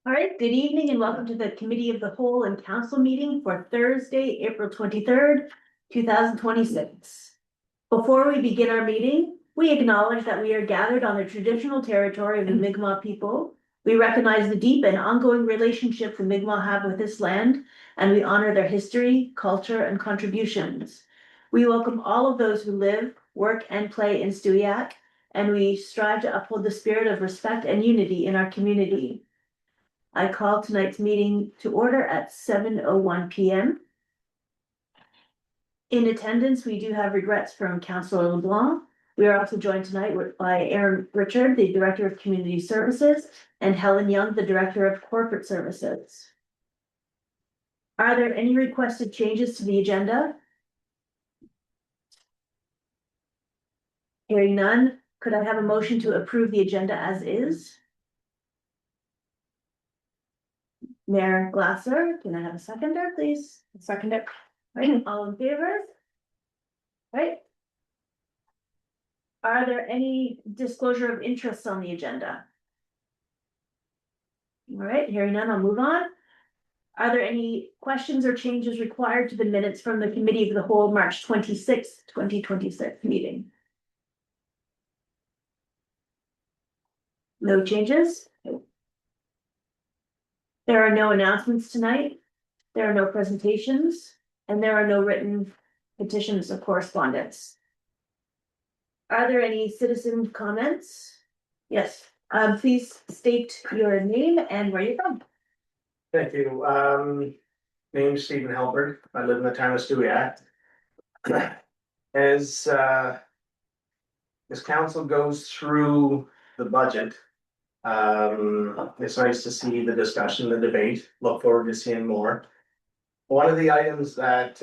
All right, good evening and welcome to the Committee of the Whole and Council meeting for Thursday, April 23rd, 2026. Before we begin our meeting, we acknowledge that we are gathered on the traditional territory of the Mi'kmaq people. We recognize the deep and ongoing relationship the Mi'kmaq have with this land, and we honor their history, culture, and contributions. We welcome all of those who live, work, and play in Stewiacke, and we strive to uphold the spirit of respect and unity in our community. I call tonight's meeting to order at 7:01 p.m. In attendance, we do have regrets from Councillor LeBlanc. We are also joined tonight by Aaron Richard, the Director of Community Services, and Helen Young, the Director of Corporate Services. Are there any requested changes to the agenda? Hearing none, could I have a motion to approve the agenda as is? Mayor Glasser, can I have a seconder, please? Seconder. Right, all in favor? Right. Are there any disclosure of interests on the agenda? All right, hearing none, I'll move on. Are there any questions or changes required to the minutes from the Committee of the Whole March 26th, 2026 meeting? No changes? There are no announcements tonight. There are no presentations, and there are no written petitions or correspondence. Are there any citizen comments? Yes, please state your name and where you're from. Thank you. Name's Stephen Halbert. I live in the town of Stewiacke. As council goes through the budget, it's nice to see the discussion, the debate. Look forward to seeing more. One of the items that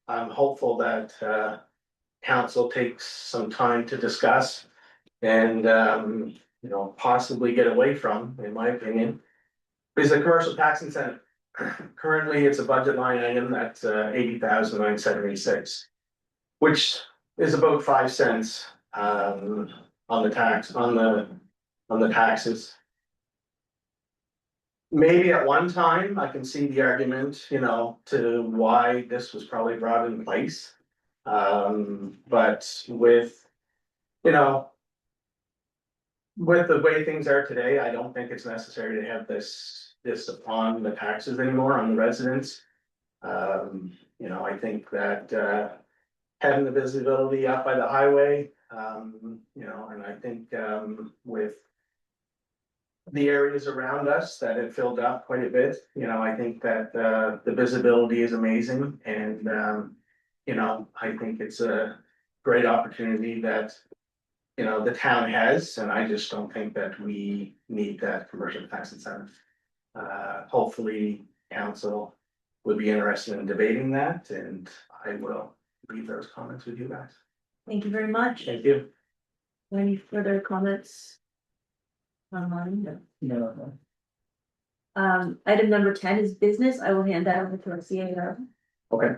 I'm hopeful that council takes some time to discuss and possibly get away from, in my opinion, is the commercial tax incentive. Currently, it's a budget line item that's 80,976, which is about 5 cents on the taxes. Maybe at one time I can see the argument, to why this was probably brought in place. But with the way things are today, I don't think it's necessary to have this on the taxes anymore on the residents. I think that having the visibility up by the highway, and I think with the areas around us that have filled up quite a bit, I think that the visibility is amazing, and I think it's a great opportunity that the town has, and I just don't think that we need that commercial tax incentive. Hopefully council would be interested in debating that, and I will leave those comments with you guys. Thank you very much. Thank you. Any further comments? Online? No. Item number 10 is business. I will hand that over to our CAO. Okay.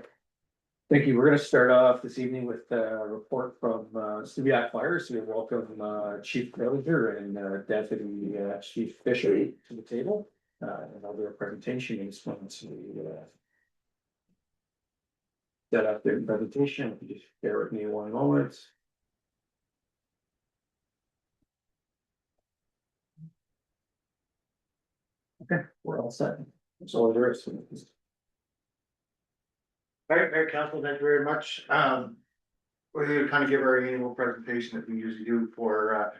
Thank you. We're going to start off this evening with a report from Stewiacke Fire. So we welcome Chief Grelinger and Deputy Chief Fisher to the table. And I'll do a presentation in response to set up their presentation. If you just bear with me one moment. Okay, we're all set. That's all there is. All right, Mayor Council, thank you very much. We're here to kind of give our annual presentation that we usually do for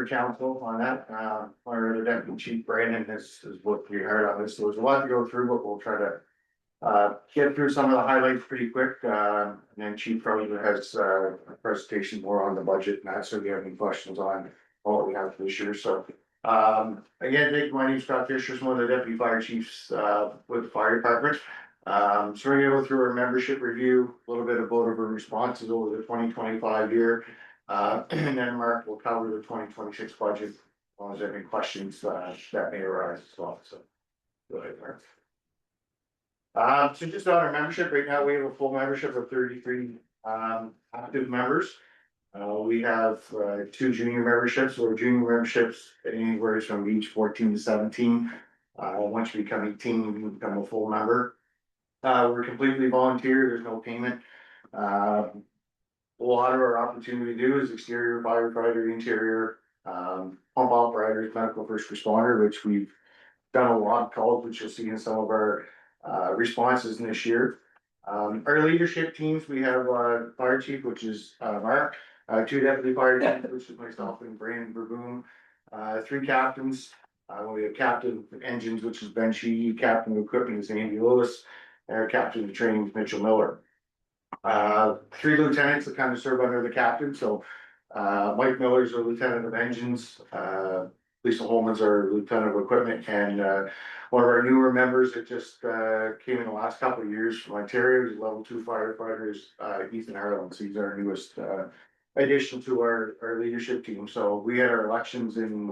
council on that. Our other deputy chief Brandon has worked pretty hard on this, so there's a lot to go through, but we'll try to get through some of the highlights pretty quick. And then Chief Roser has a presentation more on the budget and that, so if you have any questions on what we have this year. So Again, my name's Scott Fisher, I'm one of the deputy fire chiefs, with the fire department. So we're gonna go through our membership review, a little bit about our responses over the 2025 year. And then Mark will cover the 2026 budget, as long as there are any questions, that may arise as well, so. Go ahead, Mark. So just on our membership, right now, we have a full membership of 33, active members. We have, 2 junior memberships, or junior memberships anywhere from age 14 to 17. Once you become 18, you become a full member. We're completely volunteer, there's no payment. A lot of our opportunity to do is exterior firefighter, interior, pump operators, medical first responder, which we've done a lot of calls, which you'll see in some of our responses this year. Our leadership teams, we have fire chief, which is Mark, 2 deputy fire chiefs, which is myself and Brandon Berboom, 3 captains. We have captain of engines, which is Ben Sheehy, captain of equipment is Andy Lewis, and our captain of training is Mitchell Miller. 3 lieutenants that kind of serve under the captain, so Mike Miller's our lieutenant of engines, Lisa Holman's our lieutenant of equipment, and one of our newer members that just came in the last couple of years from Ontario, he's level 2 firefighters, Ethan Harlan, so he's our newest addition to our leadership team. So we had our elections in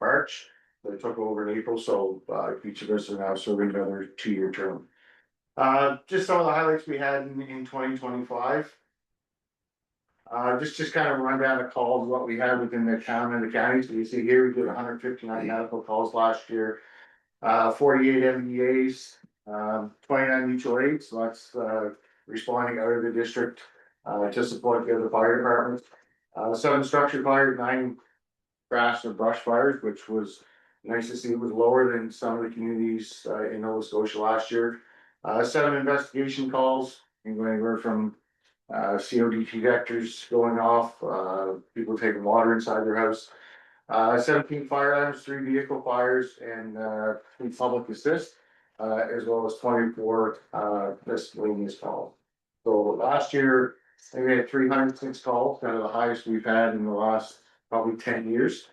March, they took over in April, so each of us are now serving another 2-year term. Just some of the highlights we had in 2025. Just kind of run down the calls, what we had within the town and the county. So you see here, we did 159 medical calls last year, 48 MDAs, 29 mutual aids. So that's responding out of the district to support the other fire departments. 7 structure fires, 9 grass and brush fires, which was nice to see. It was lower than some of the communities in Nova Scotia last year. 7 investigation calls, anywhere from COTW detectors going off, people taking water inside their house. 17 fire alarms, 3 vehicle fires, and 3 public assist, as well as 24 miscellaneous calls. So last year, we had 306 calls, kind of the highest we've had in the last probably 10 years.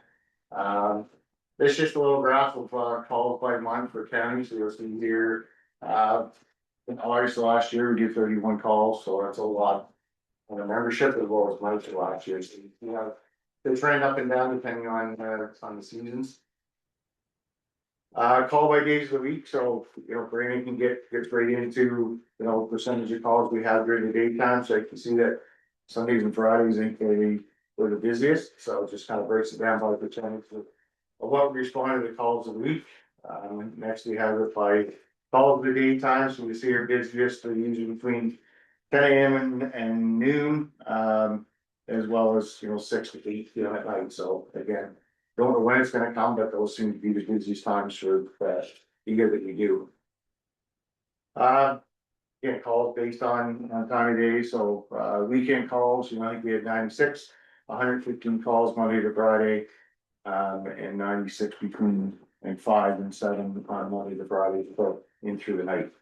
This is just a little graph of calls by month for county, so you'll see here. In August of last year, we did 31 calls, so that's a lot on the membership as well as months of last year. So you have the trend up and down depending on the seasons. Call by days of the week, so Brandon can get right into percentage of calls we have during the daytime, so you can see that Sundays and Fridays ain't really were the busiest, so it just kind of breaks it down by percentage of what we responded to calls of the week. Next we have it by calls of the daytime, so we see our busiest are usually between 10 AM and noon, as well as 6 to 8 PM at night. So again, don't know when it's gonna come, but those seem to be the busiest times for the year that we do. Again, calls based on time of day, so weekend calls, I think we had 96, 115 calls Monday to Friday, and 96 between 5 and 7 on Monday to Friday, so in through the night.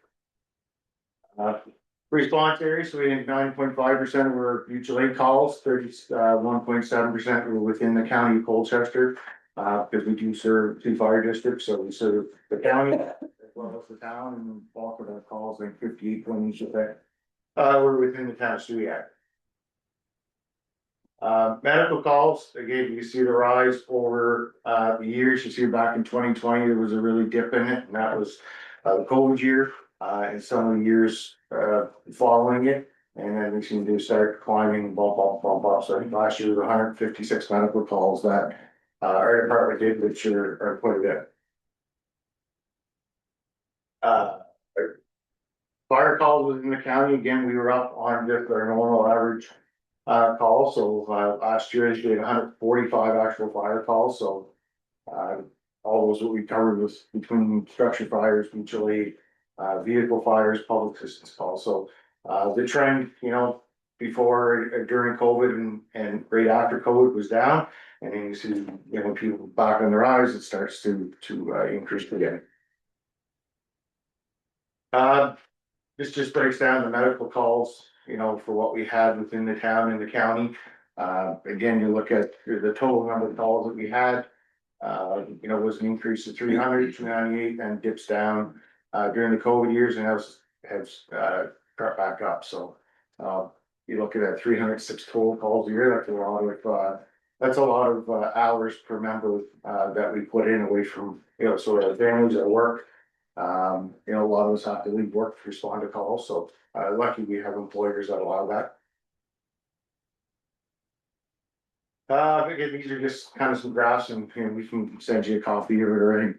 Response areas, so we had 9.5% were mutual aid calls, 31.7% were within the county of Colchester, because we do serve 2 fire districts, so we serve the county as well as the town, and bulk of our calls, like 58.8%, were within the town of Stewiacke. Medical calls, again, you see the rise over the years. You see back in 2020, there was a really dip in it, and that was the COVID year, and some of the years following it, and then we seem to start climbing, bump up. So I think last year was 156 medical calls that our department did, which are quite a bit. Fire calls within the county, again, we were up on just our normal average calls. So last year we had 145 actual fire calls. So all those what we covered was between structure fires, mutual aid, vehicle fires, public assistance calls. So the trend, before during COVID and right after COVID was down, and then you see people back on their eyes, it starts to increase again. This just breaks down the medical calls, for what we had within the town and the county. Again, you look at the total number of calls that we had. Was an increase of 300, 298, and dips down, during the COVID years and has got back up, so. You look at that 306 total calls a year, that's a lot of hours per member, that we put in away from, so our families at work. A lot of us have to leave work to respond to calls, so, lucky we have employers that allow that. Again, these are just kind of some graphs and, we can send you a copy of it or any,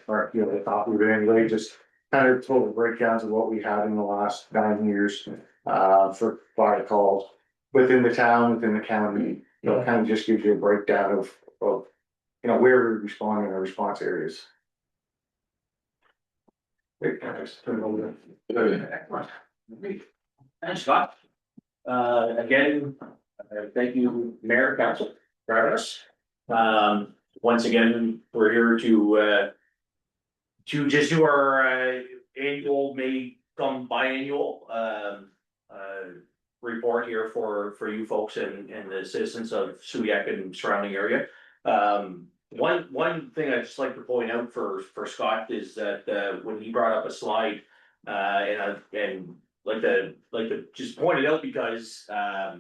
or, a copy of it anyway, just kind of total breakdowns of what we had in the last 9 years, for fire calls within the town, within the county. It kind of just gives you a breakdown of, where we respond in our response areas. Just turn it over. Excellent. Thanks, Scott. Again, thank you, Mayor, Council, for having us. Once again, we're here to just do our annual, may come biannual report here for you folks and the citizens of Subiac and surrounding area. One thing I'd just like to point out for Scott is that when he brought up a slide, and like to just point it out because I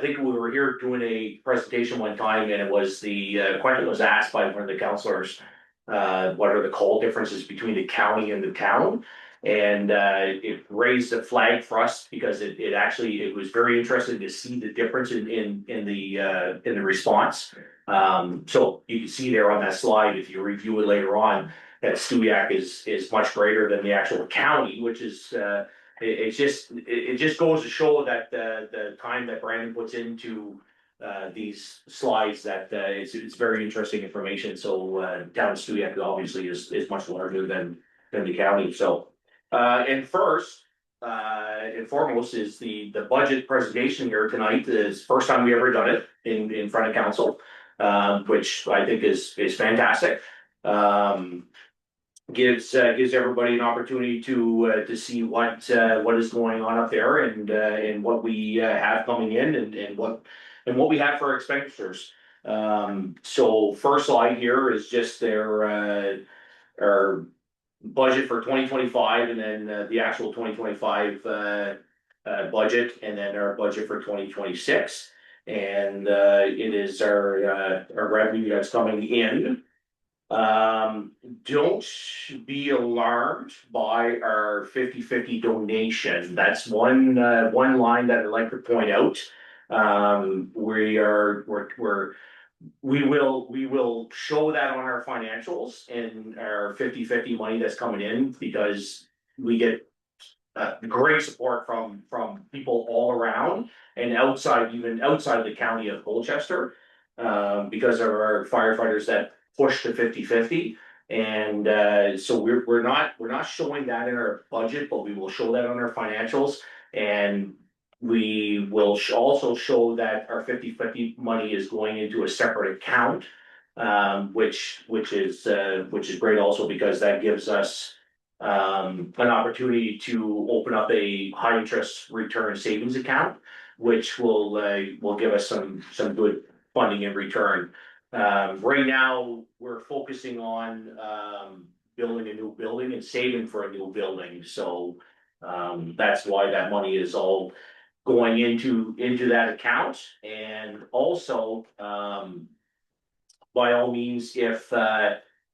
think we were here doing a presentation one time and it was the question was asked by one of the counselors, what are the call differences between the county and the town? And it raised a flag for us because it was very interesting to see the difference in the response. So you can see there on that slide, if you review it later on, that Stewiacke is much greater than the actual county, which is it just goes to show that the time that Brandon puts into these slides, that it's very interesting information. So town of Stewiacke obviously is much larger than the county. So and first and foremost is the budget presentation here tonight. Is first time we ever done it in front of council, which I think is fantastic. Gives everybody an opportunity to see what is going on up there and what we have coming in and what we have for expenditures. So first slide here is just our budget for 2025 and then the actual 2025 budget and then our budget for 2026, and it is our revenue that's coming in. Don't be alarmed by our 50/50 donation. That's one line that I'd like to point out. We will show that on our financials and our 50/50 money that's coming in, because we get great support from people all around and even outside the county of Colchester, because of our firefighters that push to 50/50. And so we're not showing that in our budget, but we will show that on our financials. And we will also show that our 50/50 money is going into a separate account, which is great also, because that gives us an opportunity to open up a high interest return savings account, which will give us some good funding in return. Right now, we're focusing on building a new building and saving for a new building. So that's why that money is all going into that account. And also, by all means, if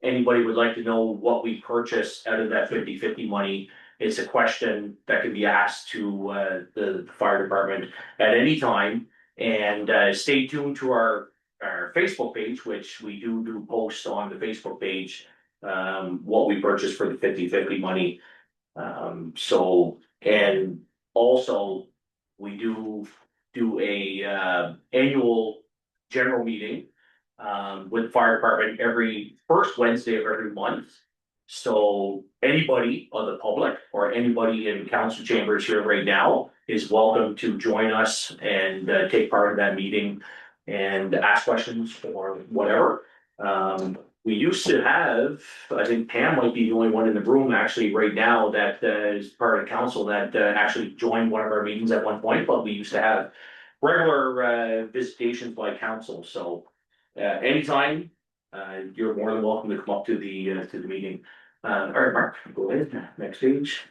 anybody would like to know what we purchased out of that 50/50 money, it's a question that can be asked to the fire department at any time. And stay tuned to our Facebook page, which we do post on the Facebook page what we purchased for the 50/50 money. So, and also we do a annual general meeting with the fire department every first Wednesday of every month. So anybody of the public or anybody in council chambers here right now is welcome to join us and take part in that meeting and ask questions or whatever. We used to have, I think Pam might be the only one in the room actually right now that is part of council that actually joined one of our meetings at one point, but we used to have regular visitations by council. So anytime, you're more than welcome to come up to the meeting. All right, Mark, go ahead, next page.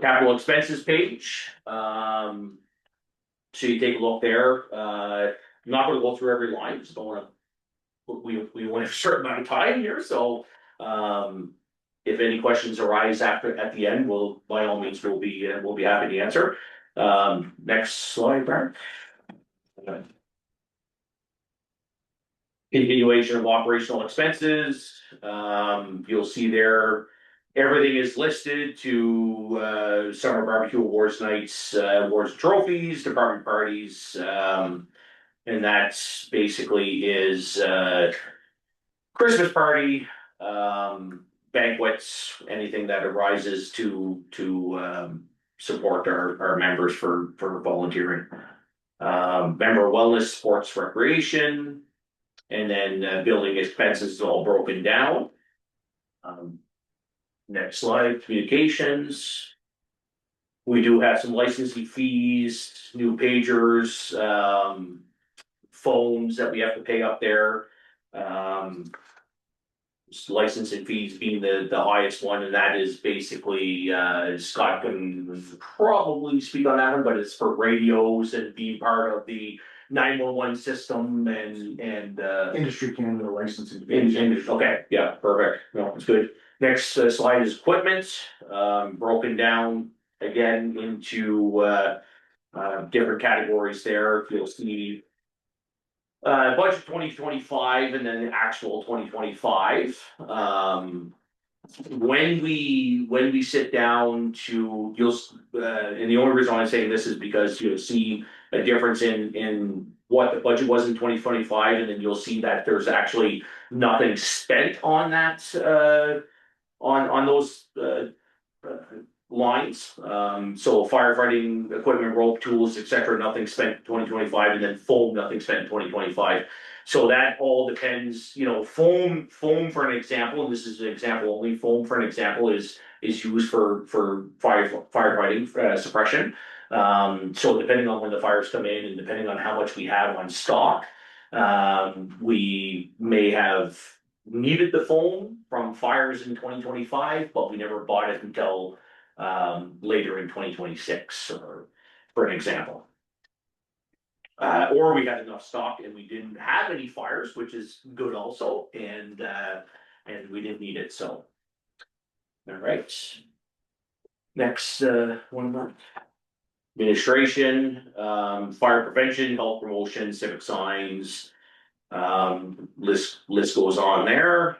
Capital expenses page, so you take a look there, I'm not gonna go through every line, just don't wanna. We only have a certain amount of time here, so, if any questions arise at the end, we'll, by all means, we'll be happy to answer. Next slide, Mark. Continuation of operational expenses, you'll see there, everything is listed to, summer barbecue awards nights, awards and trophies, department parties, and that's basically is, Christmas party, banquets, anything that arises to, support our members for volunteering. Member wellness, sports, recreation, and then building expenses is all broken down. Next slide, communications. We do have some licensing fees, new pagers, phones that we have to pay up there. Licensing fees being the highest one, and that is basically, Scott can probably speak on that one, but it's for radios and being part of the 911 system and Industry Canada licensing. okay, yeah, perfect, no, it's good. Next slide is equipment, broken down again into different categories there. You'll see budget 2025 and then the actual 2025. When we sit down to, and the only reason I'm saying this is because you'll see a difference in what the budget was in 2025, and then you'll see that there's actually nothing spent on that, on those lines. So firefighting equipment, rope, tools, etc., nothing spent in 2025, and then foam, nothing spent in 2025. So that all depends, foam for an example, and this is an example only, foam for an example is used for firefighting suppression. So depending on when the fires come in and depending on how much we have on stock, we may have needed the foam from fires in 2025, but we never bought it until later in 2026, or for an example. Or we had enough stock and we didn't have any fires, which is good also, and we didn't need it, so. All right. Next, one more. Administration, fire prevention, health promotion, civic signs, list goes on there.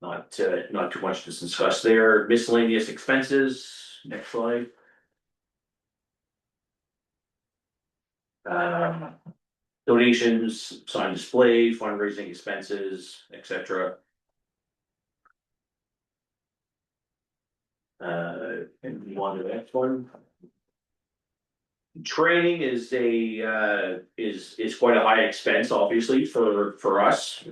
Not too much to discuss there. Miscellaneous expenses, next slide. Donations, sign display, fundraising expenses, etc. And move on to the next one. Training is quite a high expense, obviously, for us.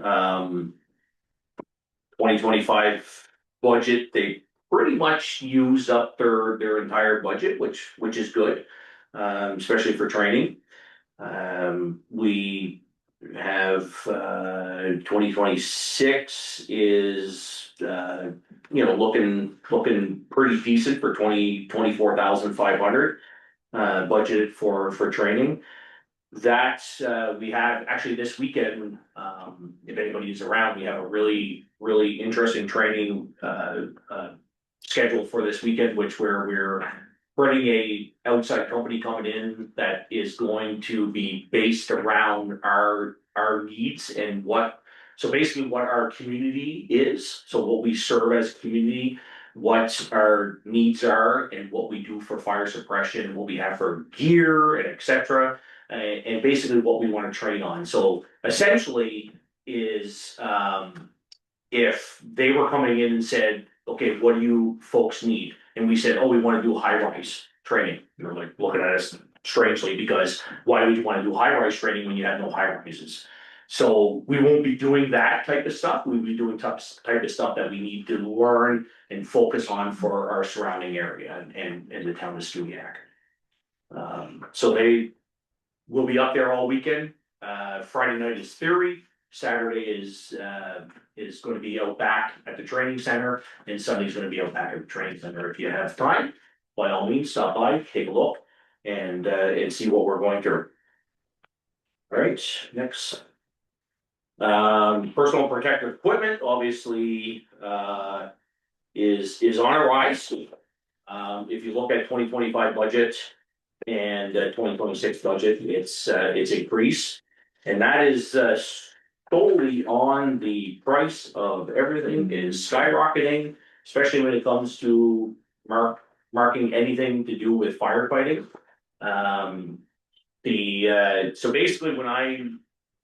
2025 budget, they pretty much used up their entire budget, which is good, especially for training. We have 2026 is looking pretty decent for 24,500 budgeted for training. That we have actually this weekend, if anybody's around, we have a really interesting training scheduled for this weekend, which we're running a outside company coming in that is going to be based around our needs and so basically what our community is, so what we serve as a community, what our needs are, and what we do for fire suppression, what we have for gear and etc. And basically what we want to train on. So essentially is if they were coming in and said, okay, what do you folks need? And we said, oh, we want to do high-rise training. And they're like looking at us strangely because why would you want to do high-rise training when you have no high-rises? So we won't be doing that type of stuff. We'll be doing type of stuff that we need to learn and focus on for our surrounding area and the town of Stewiacke. So we'll be up there all weekend. Friday night is theory, Saturday is gonna be out back at the training center, and Sunday's gonna be out back at the training center. If you have time, by all means, stop by, take a look, and see what we're going through. All right, next. Personal protective equipment, obviously, is on a rise. If you look at 2025 budget and 2026 budget, it's increased. And that is solely on the price of everything is skyrocketing, especially when it comes to marking anything to do with firefighting. So basically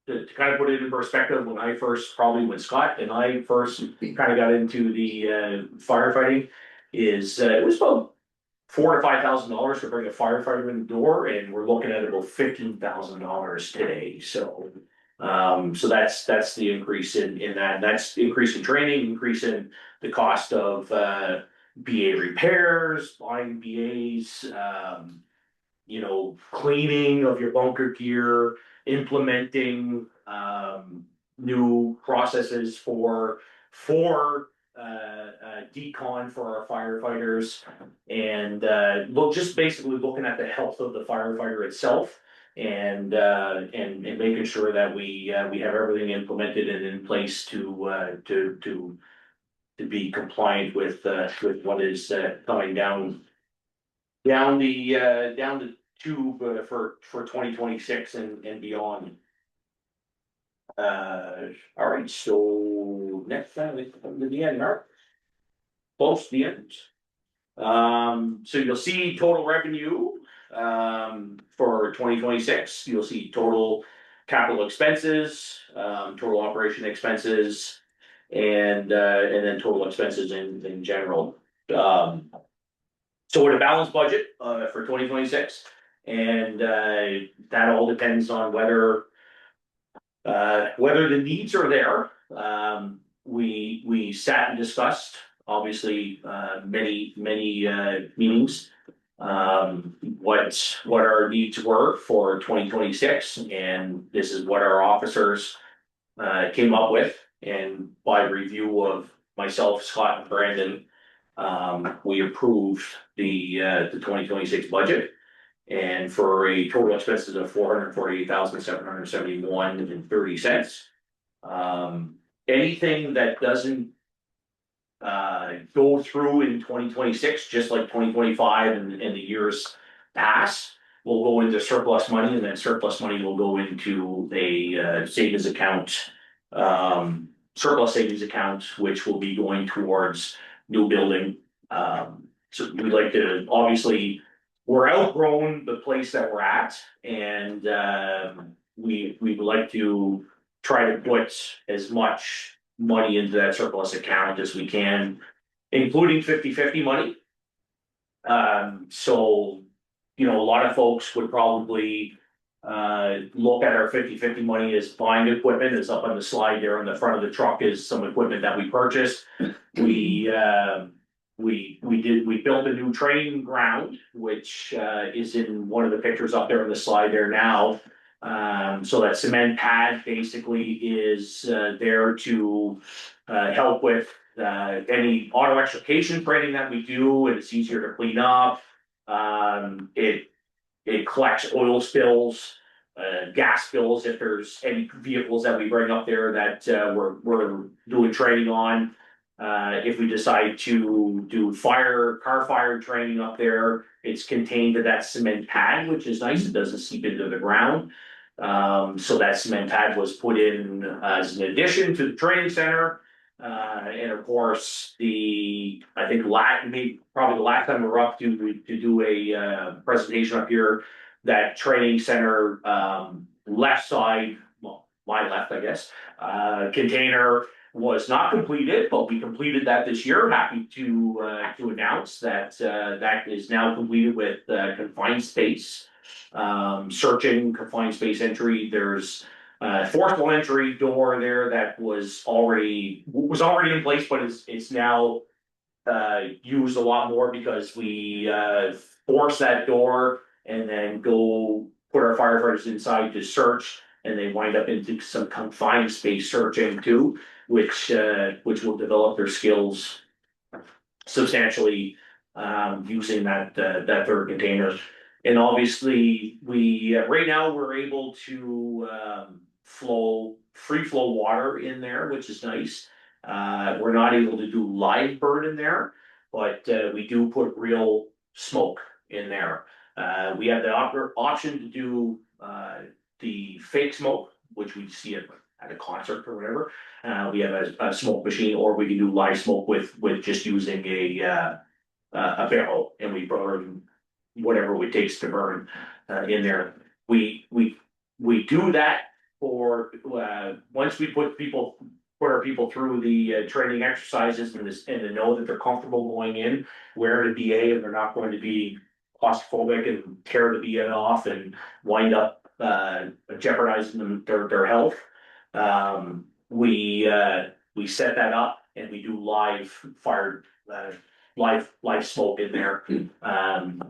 to kind of put it in perspective, when Scott and I first kind of got into the firefighting, it was about $4,000 to $5,000 to bring a firefighter in the door, and we're looking at about $15,000 today. So that's the increase in that. That's increase in training, increase in the cost of BA repairs, buying BAs, cleaning of your bunker gear, implementing new processes for decon for our firefighters, and just basically looking at the health of the firefighter itself, and making sure that we have everything implemented and in place to be compliant with what is coming down the tube for 2026 and beyond. All right, so next time we come to the end, Mark. Close to the end. So you'll see total revenue for 2026. You'll see total capital expenses, total operation expenses, and then total expenses in general. So with a balanced budget for 2026, and that all depends on whether the needs are there. We sat and discussed, obviously, many meetings, what our needs were for 2026, and this is what our officers came up with. And by review of myself, Scott, and Brandon, we approved the 2026 budget, and for a total expenses of $448,771.30. Anything that doesn't go through in 2026, just like 2025 and the years past, will go into surplus money, and then surplus money will go into a savings account, surplus savings account, which will be going towards new building. So we'd like to, obviously, we're outgrown the place that we're at, and we would like to try to put as much money into that surplus account as we can, including 50/50 money. So, a lot of folks would probably look at our 50/50 money as buying equipment. Is up on the slide there on the front of the truck is some equipment that we purchased. We built a new training ground, which is in one of the pictures up there on the slide there now. So that cement pad basically is there to help with any auto extrication training that we do, and it's easier to clean up. It collects oil spills, gas spills, if there's any vehicles that we bring up there that we're doing training on. If we decide to do car fire training up there, it's contained to that cement pad, which is nice. It doesn't seep into the ground. So that cement pad was put in as an addition to the training center. And of course, I think probably the last time we were up to do a presentation up here, that training center left side, well, my left, I guess, container was not completed, but we completed that this year. Happy to announce that that is now completed with confined space, searching confined space entry. There's forcible entry door there that was already in place, but it's now used a lot more because we force that door and then go put our firefighters inside to search, and they wind up into some confined space searching too, which will develop their skills substantially, using that third container. And obviously, we, right now, we're able to, free flow water in there, which is nice. We're not able to do live burn in there, but, we do put real smoke in there. We have the option to do, the fake smoke, which we see at a concert or whatever. We have a smoke machine, or we can do live smoke with just using a barrel, and we burn whatever it takes to burn, in there. We do that for, once we put our people through the training exercises and to know that they're comfortable going in, wearing a BA, and they're not going to be claustrophobic and tear the BA off and wind up jeopardizing their health. We set that up, and we do live smoke in there,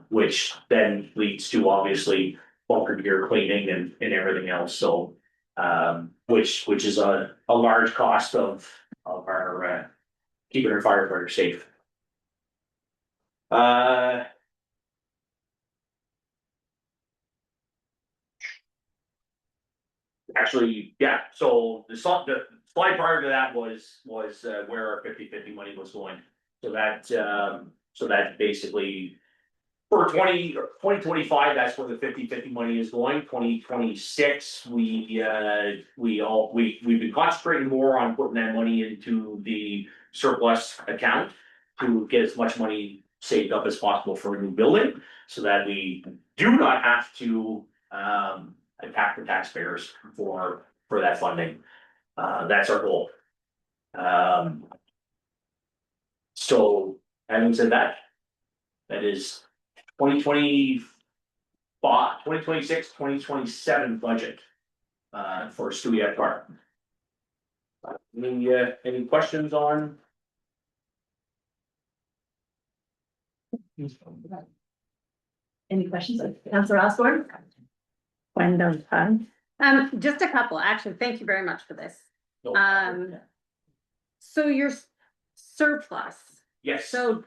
which then leads to obviously bunker gear cleaning and everything else, so. Which is a large cost of our keeping our firefighters safe. Actually, yeah, so the slide prior to that was where our 50/50 money was going. So that basically for 2025, that's where the 50/50 money is going. 2026, we've been concentrating more on putting that money into the surplus account to get as much money saved up as possible for a new building, so that we do not have to attack the taxpayers for that funding. That's our goal. So having said that, that is 2025, 2026, 2027 budget for Stewiacke Park. Any questions on? Any questions, Councillor Osborne? Windows fun. Just a couple, actually, thank you very much for this. So your surplus, Yes, so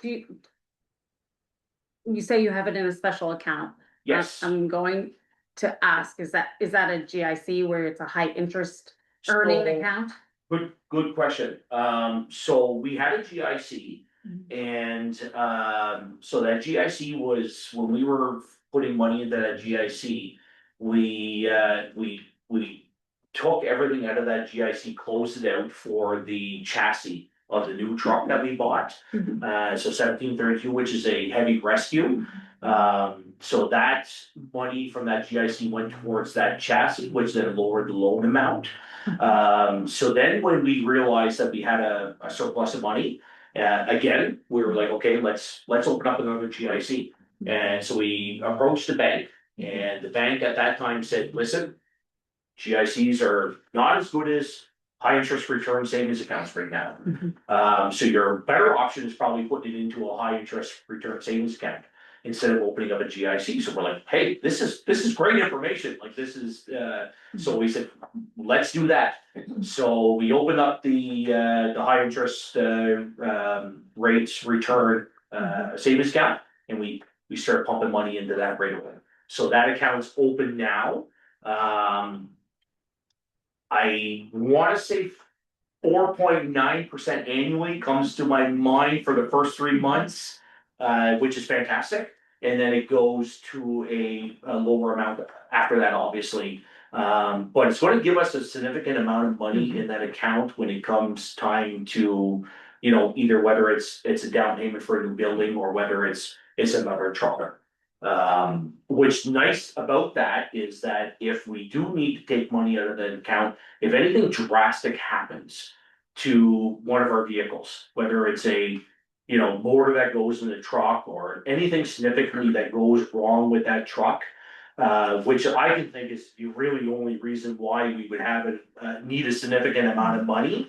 you say you have it in a special account? yes. I'm going to ask, is that a GIC where it's a high interest earning So- account? Good question. So we had a GIC. And so that GIC was, when we were putting money into that GIC, we took everything out of that GIC, closed it out for the chassis of the new truck that we bought. So 1732, which is a heavy rescue. So that money from that GIC went towards that chassis, which then lowered the loan amount. So then when we realized that we had a surplus of money, again, we were like, okay, let's open up another GIC. And so we approached the bank, and the bank at that time said, listen, GICs are not as good as high interest return savings accounts right now. So your better option is probably putting it into a high interest return savings account instead of opening up a GIC. So we're like, hey, this is great information. Like this is, so we said, let's do that. So we opened up the high interest rates return savings account, and we start pumping money into that right away. So that account's open now. I wanna say 4.9% annually comes to my mind for the first 3 months, which is fantastic. And then it goes to a lower amount after that, obviously. But it's gonna give us a significant amount of money in that account when it comes time to, you know, either whether it's a down payment for a new building or whether it's another truck. What's nice about that is that if we do need to take money out of that account, if anything drastic happens to one of our vehicles, whether it's a, you know, motor that goes in the truck or anything significantly that goes wrong with that truck, which I can think is the really only reason why we would have need a significant amount of money,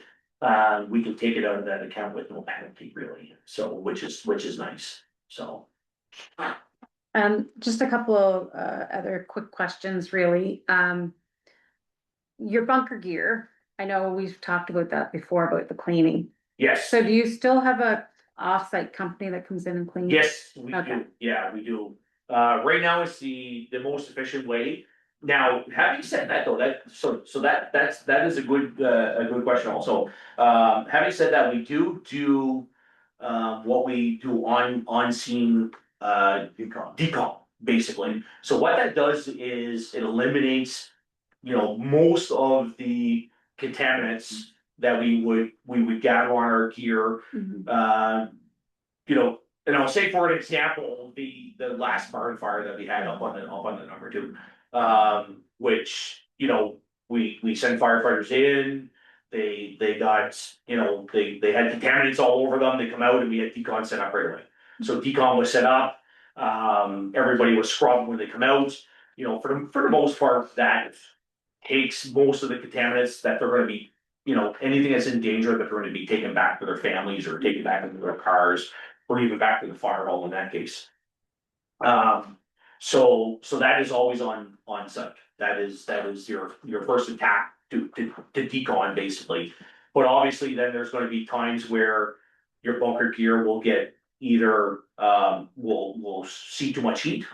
we can take it out of that account with no penalty, really. So, which is nice, so. Just a couple of other quick questions, really. Your bunker gear, I know we've talked about that before, about the cleaning. Yes, So do you still have a off-site company that comes in and cleans? yes, we Okay. do, yeah, we do. Right now it's the most efficient way. Now, having said that though, that is a good question also. Having said that, we do what we do on scene, decom, basically. So what that does is it eliminates, most of the contaminants that we would gather on our gear. Mhm. And I'll say for an example, the last barn fire that we had up on the number two, which, we send firefighters in, they got, they had contaminants all over them, they come out and we had decon set up right away. So decon was set up, everybody was scrubbed when they come out, for the most part, that takes most of the contaminants that they're gonna be, anything that's in danger that they're gonna be taken back to their families or taken back into their cars, or even back to the fire hall in that case. So that is always on site. That is your first attack to decon basically. But obviously then there's gonna be times where your bunker gear will get either, will see too much heat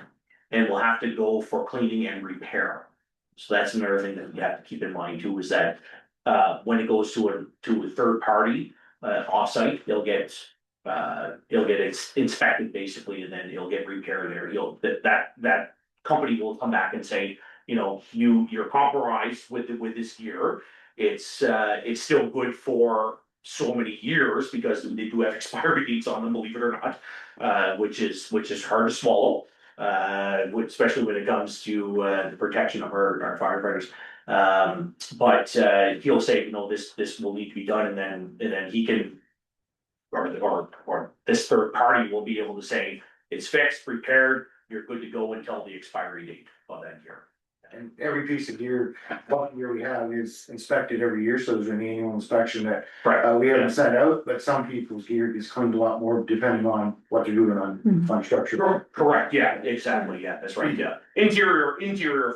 and will have to go for cleaning and repair. So that's another thing that you have to keep in mind too, is that, when it goes to a third party, offsite, it'll get inspected basically, and then it'll get repaired there. That company will come back and say, you're compromised with this gear. It's still good for so many years because they do have expiry dates on them, believe it or not, which is hard to swallow. Especially when it comes to the protection of our firefighters. But he'll say, this will need to be done, and then he can, or this third party will be able to say, it's fixed, repaired, you're good to go until the expiry date of that gear. And every piece of gear, what gear we have is inspected every year, so there's an annual inspection that Right. we haven't sent out, but some people's gear is cleaned a lot more depending on what they're doing on structure. Correct, yeah, exactly, yeah, that's right, yeah. Interior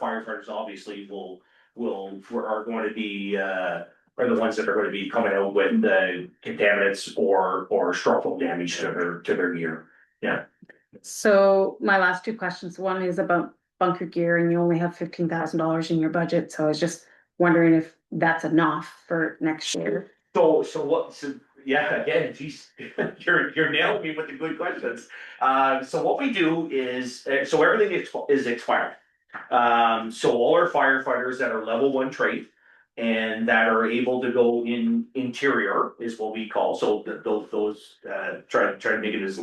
firefighters obviously are going to be, are the ones that are gonna be coming out with the contaminants or structural damage to their gear, yeah. So my last two questions, one is about bunker gear, and you only have $15,000 in your budget, so I was just wondering if that's enough for next year. So yeah, again, geez, you're nailing me with the good questions. So what we do is, so everything is expired. So all our firefighters that are level 1 trade and that are able to go in interior is what we call, so those, try to make it as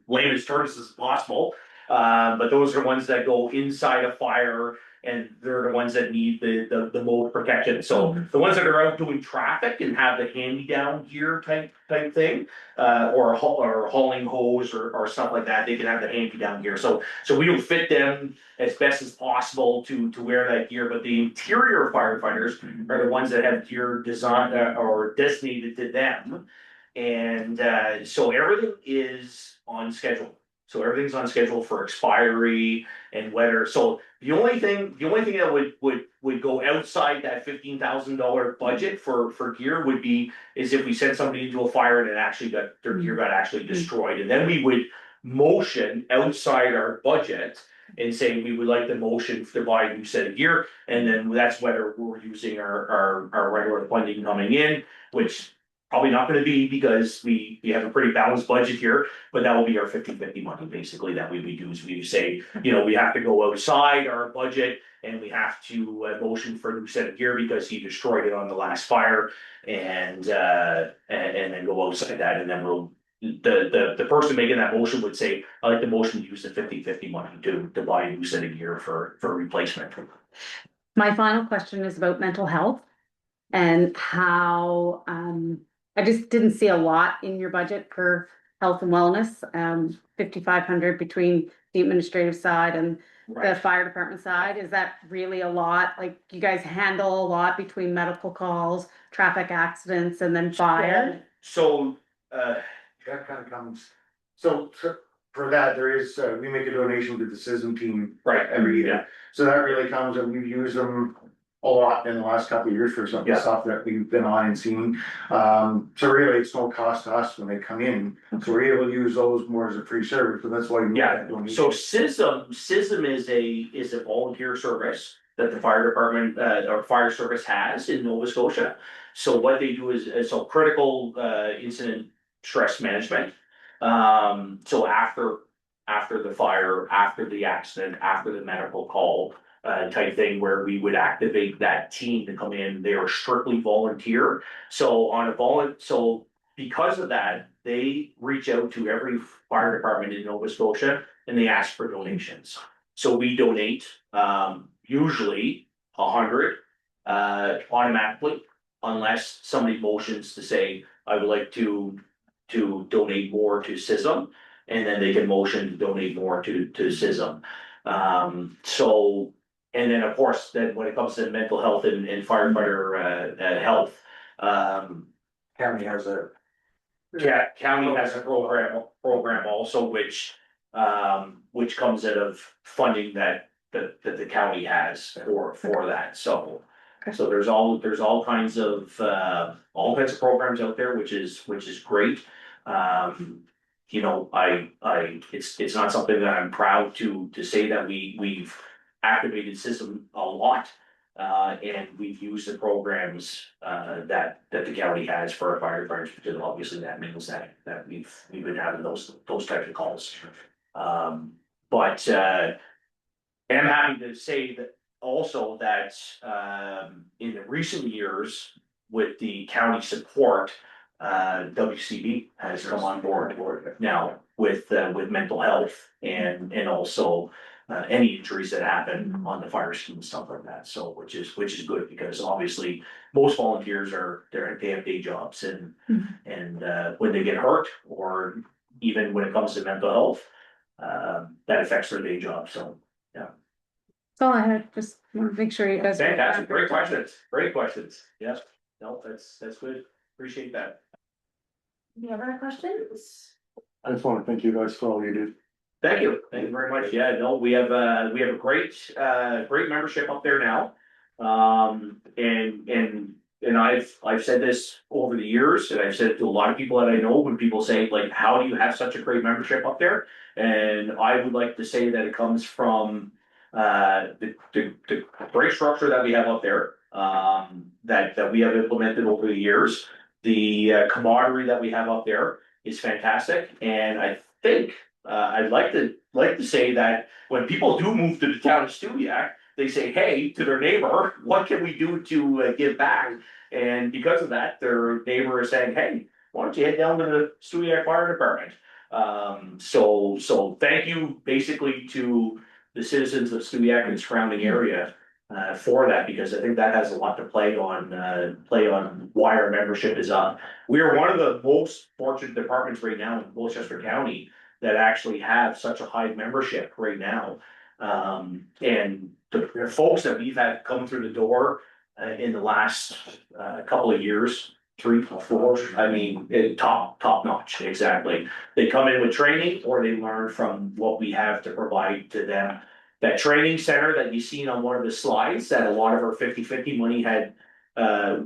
lame as terms as possible. But those are ones that go inside a fire, and they're the ones that need the most protection. So the ones that are out doing traffic and have the hand-me-down gear type thing, or hauling hose or stuff like that, they can have the hand-me-down gear. So we will fit them as best as possible to wear that gear. But the interior firefighters are the ones that have gear designed or designated to them. And so everything is on schedule. So everything's on schedule for expiry and whether, so the only thing that would go outside that $15,000 budget for gear is if we sent somebody into a fire and their gear got actually destroyed. And then we would motion outside our budget and say we would like the motion to buy a new set of gear, and then that's whether we're using our regular funding coming in, which probably not gonna be, because we have a pretty balanced budget here, but that will be our 50-50 money, basically, that we do, is we say, we have to go outside our budget and we have to motion for a new set of gear because he destroyed it on the last fire, and then go outside that, and then the person making that motion would say, I like the motion to use the 50-50 money to buy a new set of gear for replacement. My final question is about mental health and how, I just didn't see a lot in your budget for health and wellness, 5,500 between the administrative side and the fire department side. Is that really a lot? Like, you guys handle a lot between medical calls, traffic accidents, and then fire? So, That kind of comes, so for that, there is, we make a donation to the CISM team Right, every yeah. year. So that really comes, and we've used them a lot in the last couple of years for some of the Yeah. stuff that we've been on and seen. So really, it's no cost to us when they come in, so we're able to use those more as a free service, so that's why. We make Yeah, that donation. so CISM is a volunteer service that the fire department, or fire service has in Nova Scotia. So what they do is so critical, incident stress management. So after the fire, after the accident, after the medical call, type thing where we would activate that team to come in, they are strictly volunteer. So so because of that, they reach out to every fire department in Nova Scotia and they ask for donations. So we donate, usually 100, automatically, unless somebody motions to say, I would like to donate more to CISM, and then they can motion to donate more to CISM. So, and then of course, then when it comes to mental health and firefighter, health, County has a. yeah, county has a program also, which comes out of funding that the county has for that, so. So there's all kinds of programs out there, which is great. You know, it's not something that I'm proud to say that we've activated system a lot. And we've used the programs that the county has for our firefighters, because obviously that means that we've been having those types of calls. But and I'm happy to say that also that in the recent years, with the county support, WCB has come on board now with mental health and also any injuries that happen on the fire scene and stuff like that. So which is good, because obviously most volunteers they have day jobs, and when they get hurt, or even when it comes to mental health, that affects their day job. So yeah. That's all I had, just want to make sure you guys. Fantastic, great questions, yes, no, that's good, appreciate that. Any other questions? I just wanna thank you guys for all you do. Thank you very much, yeah, no, we have a great membership up there now. And I've said this over the years, and I've said it to a lot of people that I know, when people say, like, how do you have such a great membership up there? And I would like to say that it comes from the great structure that we have up there, that we have implemented over the years. The camaraderie that we have up there is fantastic, and I think I'd like to say that when people do move to the town of Stewiacke, they say, hey, to their neighbor, what can we do to give back? And because of that, their neighbor is saying, hey, why don't you head down to the Stewiacke Fire Department? So thank you basically to the citizens of Stewiacke and surrounding area for that, because I think that has a lot to play on why our membership is up. We are one of the most fortunate departments right now in Westchester County that actually have such a high membership right now. And the folks that we've had come through the door in the last couple of years, 3 or 4, I mean, top notch, exactly. They come in with training, or they learn from what we have to provide to them. That training center that you seen on one of the slides, that a lot of our 50/50 money had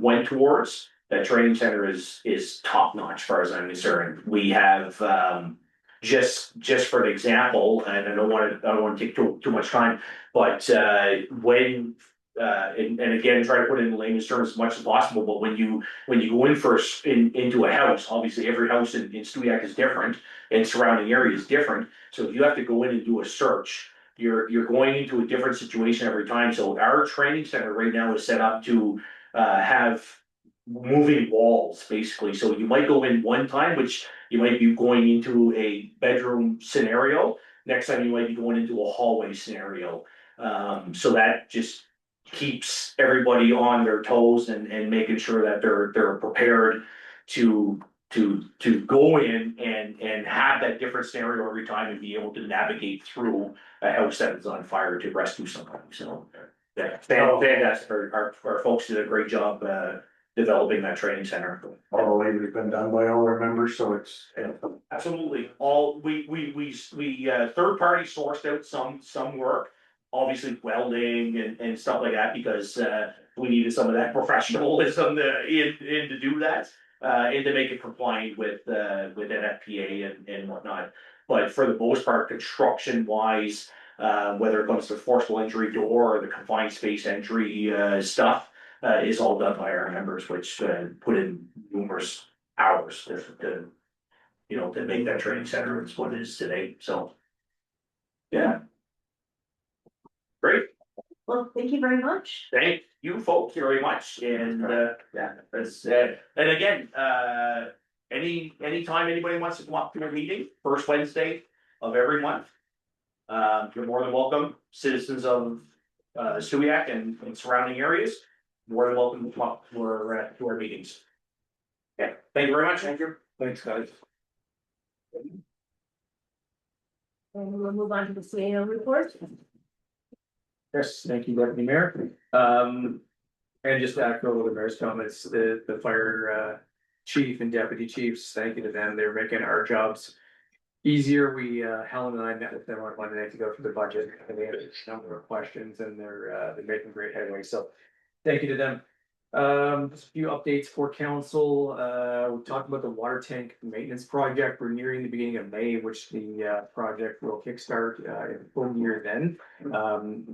went towards, that training center is top notch as far as I'm concerned. We have just for an example, and I don't want to take too much time, but when and again, try to put it in layman's terms as much as possible, but when you go into a house, obviously every house in Stewiacke is different, and surrounding area is different. So if you have to go in and do a search, you're going into a different situation every time. So our training center right now is set up to have moving walls, basically. So you might go in one time, which you might be going into a bedroom scenario. Next time you might be going into a hallway scenario. So that just keeps everybody on their toes and making sure that they're prepared to go in and have that different scenario every time, and be able to navigate through a house that is on fire to rescue somebody. So yeah, fantastic. Our folks did a great job developing that training center. All the labor's been done by all our members, so it's Absolutely, we third party sourced out some work. Obviously welding and stuff like that, because we needed some of that professionalism to do that. And to make it compliant with NFPA and whatnot. But for the most part, construction wise, whether it comes to forcible entry door or the confined space entry stuff. Is all done by our members, which put in numerous hours to to make that training center is what it is today, so. Yeah. Great, Well, thank you very much. thank you folks very much, and yeah, that's and again, anytime anybody wants to come up to a meeting, first Wednesday of every month. You're more than welcome, citizens of Stewiacke and surrounding areas, more than welcome to come up to our meetings. Okay, thank you very much. Thank you. Thanks, guys. And we'll move on to the CAO report. Yes, thank you, Deputy Mayor. And just to echo the mayor's comments, the fire chief and deputy chiefs, thank you to them. They're making our jobs easier. Helen and I met with them on Monday night to go through the budget, and they had a number of questions, and they're making great headway. So thank you to them. Just a few updates for council. We talked about the water tank maintenance project. We're nearing the beginning of May, which the project will kickstart in full year then.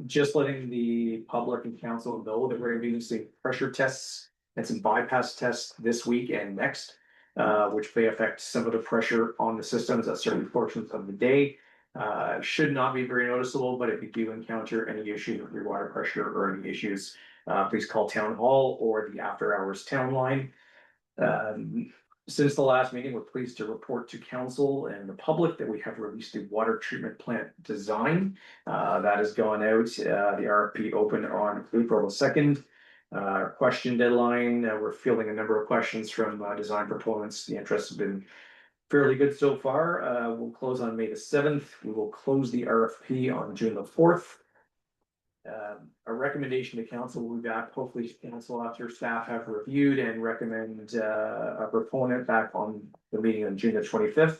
Just letting the public and council know that we're gonna be doing some pressure tests and some bypass tests this week and next, which may affect some of the pressure on the systems at certain portions of the day. Should not be very noticeable, but if you do encounter any issues with your water pressure or any issues, please call town hall or the after hours town line. Since the last meeting, we're pleased to report to council and the public that we have released a water treatment plant design. That has gone out, the RFP opened on April 2nd. Question deadline, we're fielding a number of questions from design proponents. The interest has been fairly good so far. We'll close on May 7th. We will close the RFP on June 4th. A recommendation to council will be back, hopefully council after staff have reviewed and recommend a proponent back on the meeting on June 25th.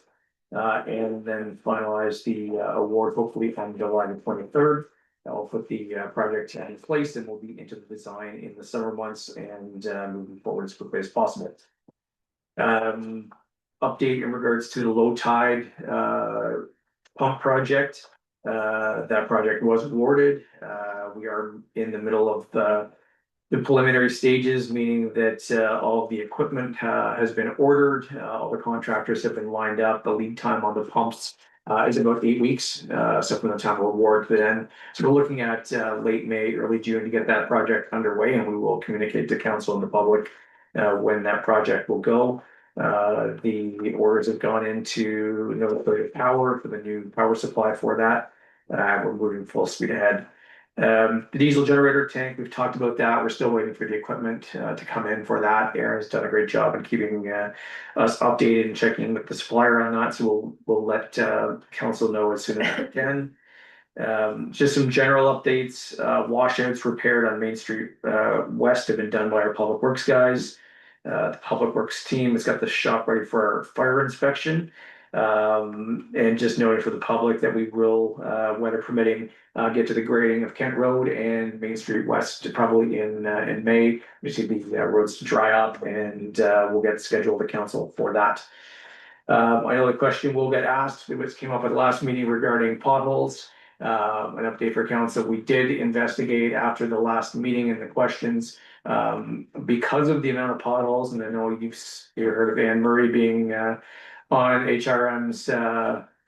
And then finalize the award hopefully on July 23rd. That will put the project in place, and we'll be into the design in the summer months and moving forward as quickly as possible. Update in regards to the low tide pump project. That project was awarded. We are in the middle of the preliminary stages, meaning that all of the equipment has been ordered. All the contractors have been lined up. The lead time on the pumps is about 8 weeks. So from the time of award to then. So we're looking at late May, early June to get that project underway, and we will communicate to council and the public when that project will go. The orders have gone into Nova Scotia Power for the new power supply for that. We're moving full speed ahead. The diesel generator tank, we've talked about that. We're still waiting for the equipment to come in for that. Aaron's done a great job in keeping us updated and checking with the supplier on that. So we'll let council know as soon as we can. Just some general updates. Washouts repaired on Main Street West have been done by our public works guys. The public works team has got the shop ready for our fire inspection. And just noting for the public that we will, weather permitting, get to the grading of Kent Road and Main Street West probably in May. We see the roads to dry up, and we'll get scheduled to council for that. I know the question will get asked, which came up at the last meeting regarding potholes. An update for council. We did investigate after the last meeting and the questions, because of the amount of potholes, and I know you've heard of Anne Murray being on HRM's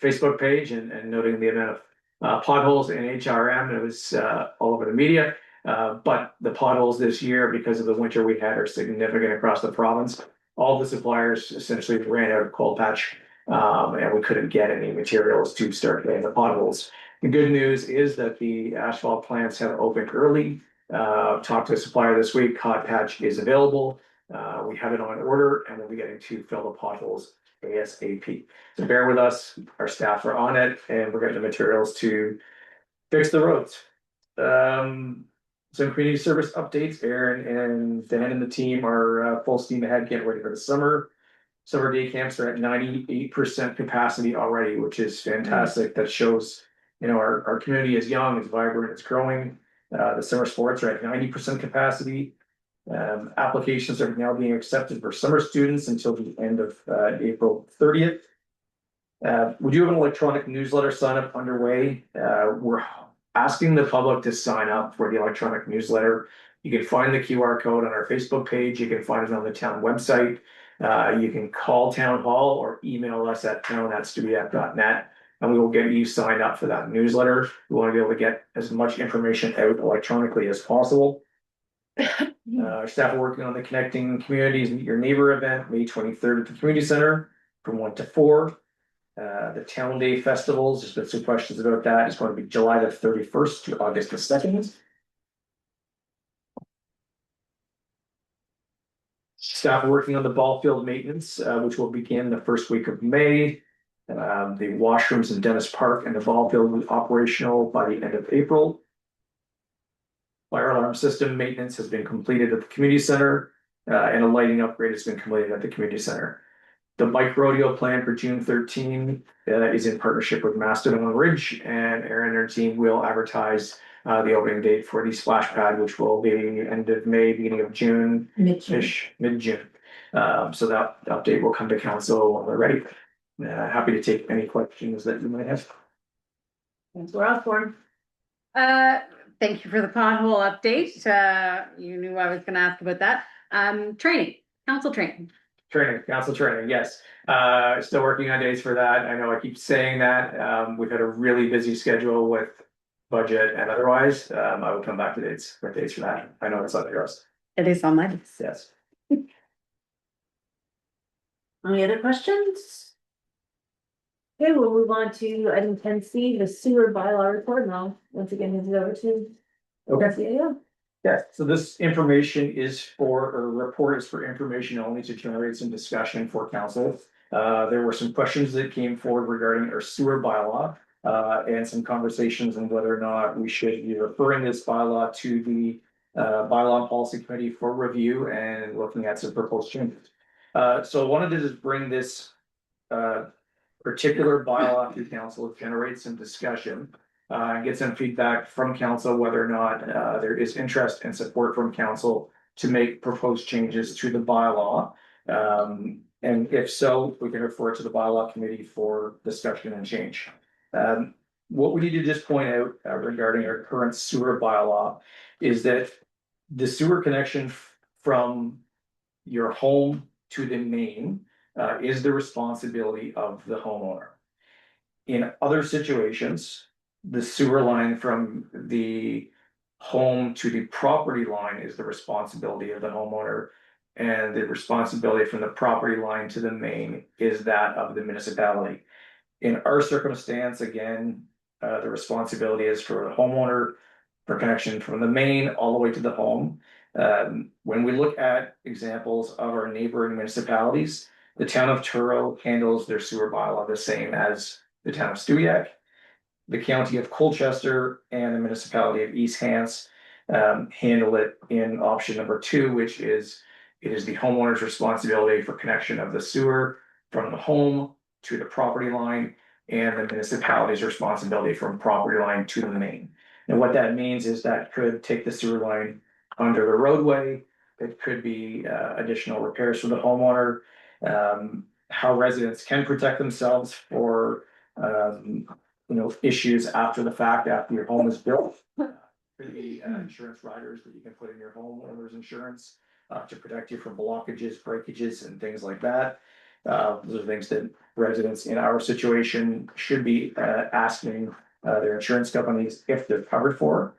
Facebook page and noting the amount of potholes in HRM. It was all over the media. But the potholes this year, because of the winter we had, are significant across the province. All the suppliers essentially ran out of cold patch, and we couldn't get any materials to start getting the potholes. The good news is that the asphalt plants have opened early. Talked to a supplier this week. Hot patch is available. We have it on order, and we'll be getting to fill the potholes ASAP. So bear with us. Our staff are on it, and we're getting the materials to fix the roads. Some community service updates. Aaron and Dan and the team are full steam ahead, getting ready for the summer. Summer day camps are at 98% capacity already, which is fantastic. That shows, our community is young, it's vibrant, it's growing. The summer sports are at 90% capacity. Applications are now being accepted for summer students until the end of April 30th. We do have an electronic newsletter sign up underway. We're asking the public to sign up for the electronic newsletter. You can find the QR code on our Facebook page. You can find it on the town website. You can call town hall or email us at town@stubiac.net, and we will get you signed up for that newsletter. We want to be able to get as much information out electronically as possible. Staff are working on the Connecting Communities Meet Your Neighbor event, May 23rd at the Community Center from 1 to 4. The Town Day Festivals, there's been some questions about that. It's going to be July the 31st to August the 2nd. Staff are working on the ball field maintenance, which will begin the first week of May. The washrooms in Dennis Park and the ball field will be operational by the end of April. Fire alarm system maintenance has been completed at the community center, and a lighting upgrade has been completed at the community center. The bike rodeo plan for June 13 is in partnership with Mastodon Ridge, and Aaron and her team will advertise the opening date for the splash pad, which will be end of May, beginning of June. Mid-June. So that update will come to council when we're ready. Happy to take any questions that you might have. Thanks, we're off for. Thank you for the pothole update. You knew I was gonna ask about that. Training, council training. Council training, yes. Still working on dates for that. I know I keep saying that. We've had a really busy schedule with budget and otherwise. I will come back to dates for that. I know it's on yours. It is on my list. Yes. Any other questions? Okay, we'll move on to item 10C, the sewer bylaw report. Now, once again, this is over to. Okay. Yeah. Yeah, so this information is report is for information only to generate some discussion for council. There were some questions that came forward regarding our sewer bylaw, and some conversations on whether or not we should be referring this bylaw to the bylaw and policy committee for review and looking at some proposed changes. So I wanted to just bring this particular bylaw to council to generate some discussion. And get some feedback from council whether or not there is interest and support from council to make proposed changes to the bylaw. And if so, we can refer it to the bylaw committee for discussion and change. What we need to just point out regarding our current sewer bylaw is that the sewer connection from your home to the main is the responsibility of the homeowner. In other situations, the sewer line from the home to the property line is the responsibility of the homeowner. And the responsibility from the property line to the main is that of the municipality. In our circumstance, again, the responsibility is for the homeowner for connection from the main all the way to the home. When we look at examples of our neighboring municipalities, the town of Truro handles their sewer bylaw the same as the town of Stubiac. The county of Colchester and the municipality of East Hants handle it in option number 2, which is it is the homeowner's responsibility for connection of the sewer from the home to the property line, and the municipality's responsibility from property line to the main. And what that means is that could take the sewer line under the roadway. It could be additional repairs for the homeowner, how residents can protect themselves for issues after the fact, after your home is built. Could be insurance riders that you can put in your homeowner's insurance to protect you from blockages, breakages, and things like that. Those are things that residents in our situation should be asking their insurance companies if they're covered for.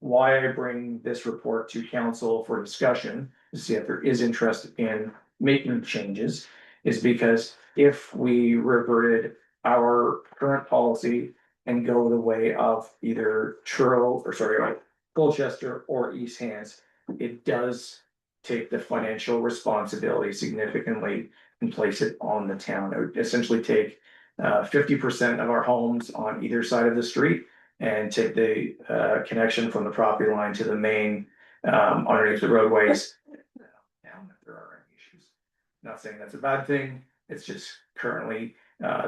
Why I bring this report to council for discussion to see if there is interest in making changes is because if we reverted our current policy and go the way of either Colchester or East Hants, it does take the financial responsibility significantly and place it on the town. It would essentially take 50% of our homes on either side of the street and take the connection from the property line to the main underneath the roadways. Down if there are any issues. Not saying that's a bad thing, it's just currently,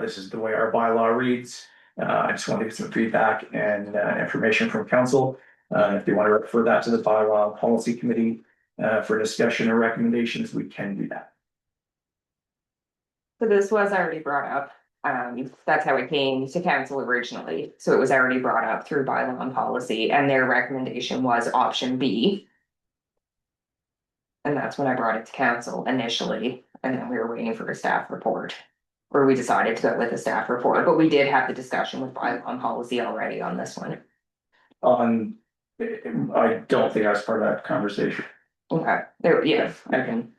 this is the way our bylaw reads. I just want to get some feedback and information from council. If they want to refer that to the bylaw policy committee for discussion or recommendations, we can do that. So this was already brought up. That's how it came to council originally. So it was already brought up through bylaw and policy, and their recommendation was option B. And that's when I brought it to council initially, and then we were waiting for a staff report. Or we decided to go with a staff report, but we did have the discussion with bylaw and policy already on this one. I don't think I was part of that conversation. Okay, yeah, I can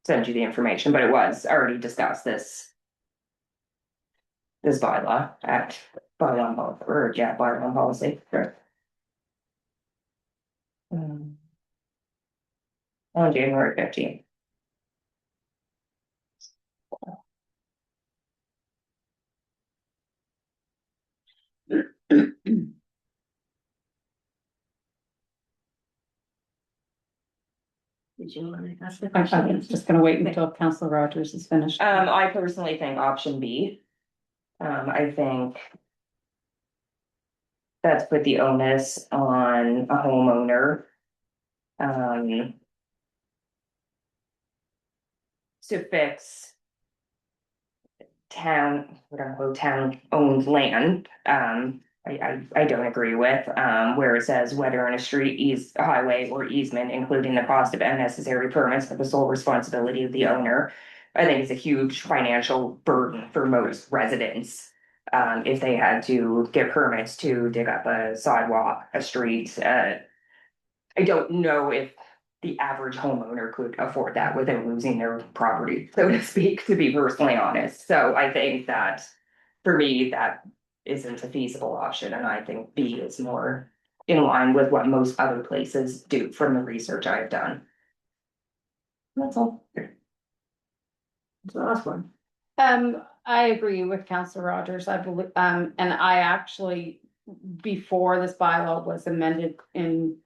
send you the information, but it was already discussed this. This bylaw at bylaw and policy. Okay. On January 15th. Did you want to ask the I'm question? just gonna wait until Councillor Rogers is finished. I personally think option B. I think. That's put the onus on a homeowner. To fix. Town, town owned land, I don't agree with, where it says whether in a street, highway or easement, including the cost of unnecessary permits are the sole responsibility of the owner. I think it's a huge financial burden for most residents. If they had to get permits to dig up a sidewalk, a street, I don't know if the average homeowner could afford that without losing their property, so to speak, to be personally honest. So I think that for me, that isn't a feasible option, and I think B is more in line with what most other places do from the research I've done. That's all. It's the last one. I agree with Councillor Rogers, I believe, and I actually, before this bylaw was amended in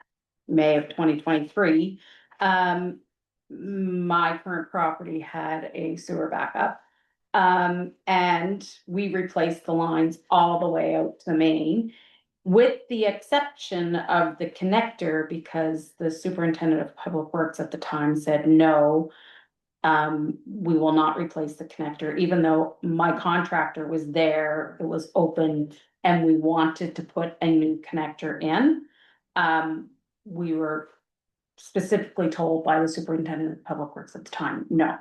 May of 2023, my current property had a sewer backup. And we replaced the lines all the way out to the main, with the exception of the connector, because the superintendent of public works at the time said no. We will not replace the connector, even though my contractor was there, it was open, and we wanted to put a new connector in. We were specifically told by the superintendent of public works at the time, no.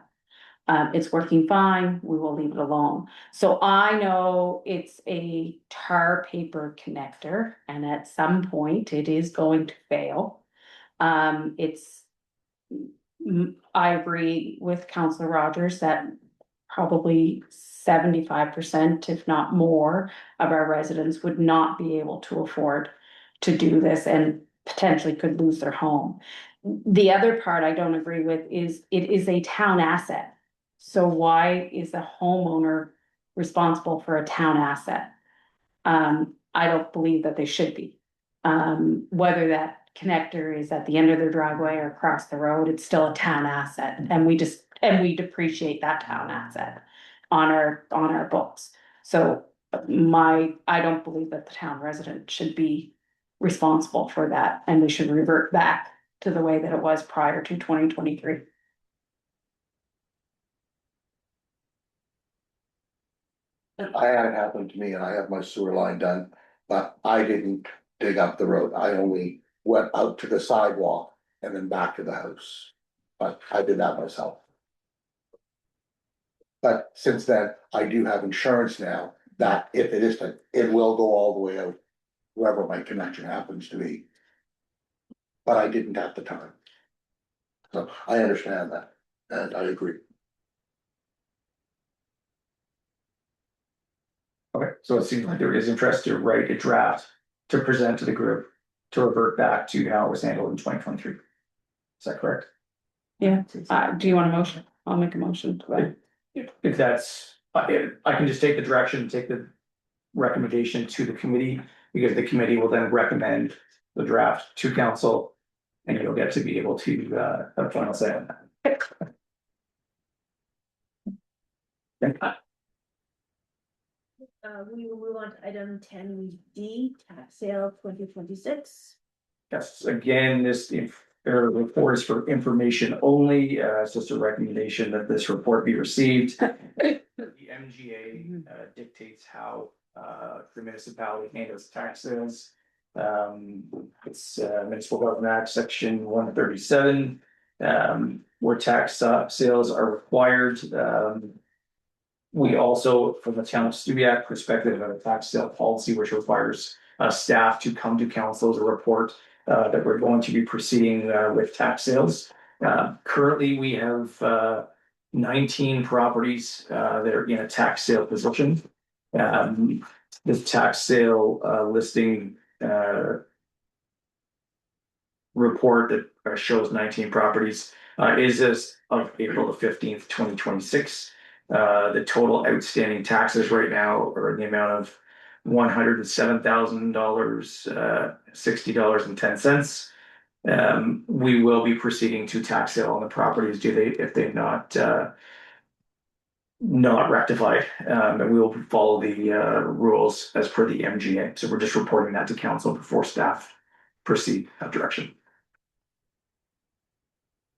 It's working fine, we will leave it alone. So I know it's a tar paper connector, and at some point it is going to fail. I agree with Councillor Rogers that probably 75%, if not more, of our residents would not be able to afford to do this and potentially could lose their home. The other part I don't agree with is it is a town asset. So why is the homeowner responsible for a town asset? I don't believe that they should be. Whether that connector is at the end of their driveway or across the road, it's still a town asset, and we depreciate that town asset on our books. So I don't believe that the town resident should be responsible for that, and we should revert back to the way that it was prior to 2023. I had it happen to me and I have my sewer line done, but I didn't dig up the road. I only went out to the sidewalk and then back to the house. But I did that myself. But since then, I do have insurance now that if it is, it will go all the way out, wherever my connection happens to be. But I didn't at the time. So I understand that, and I agree. Okay, so it seems like there is interest to write a draft to present to the group to revert back to how it was handled in 2023. Is that correct? Yeah, do you want a motion? I'll make a motion to that. If that's, I can just take the direction, take the recommendation to the committee, because the committee will then recommend the draft to council. And you'll get to be able to have a final say on that. We will move on to item 10D, tax sale 2026. Yes, again, this report is for information only. It's just a recommendation that this report be received. The MGA dictates how the municipality handles tax sales. It's Municipal Government Act, section 137, where tax sales are required. We also, from the town of Steviak perspective, have a tax sale policy which requires staff to come to council to report that we're going to be proceeding with tax sales. Currently, we have 19 properties that are in a tax sale position. This tax sale listing report that shows 19 properties is as of April the 15th, 2026. The total outstanding taxes right now are in the amount of $107,000, $60.10. We will be proceeding to tax sale on the properties if they've not rectified, and we will follow the rules as per the MGA. So we're just reporting that to council before staff proceed that direction.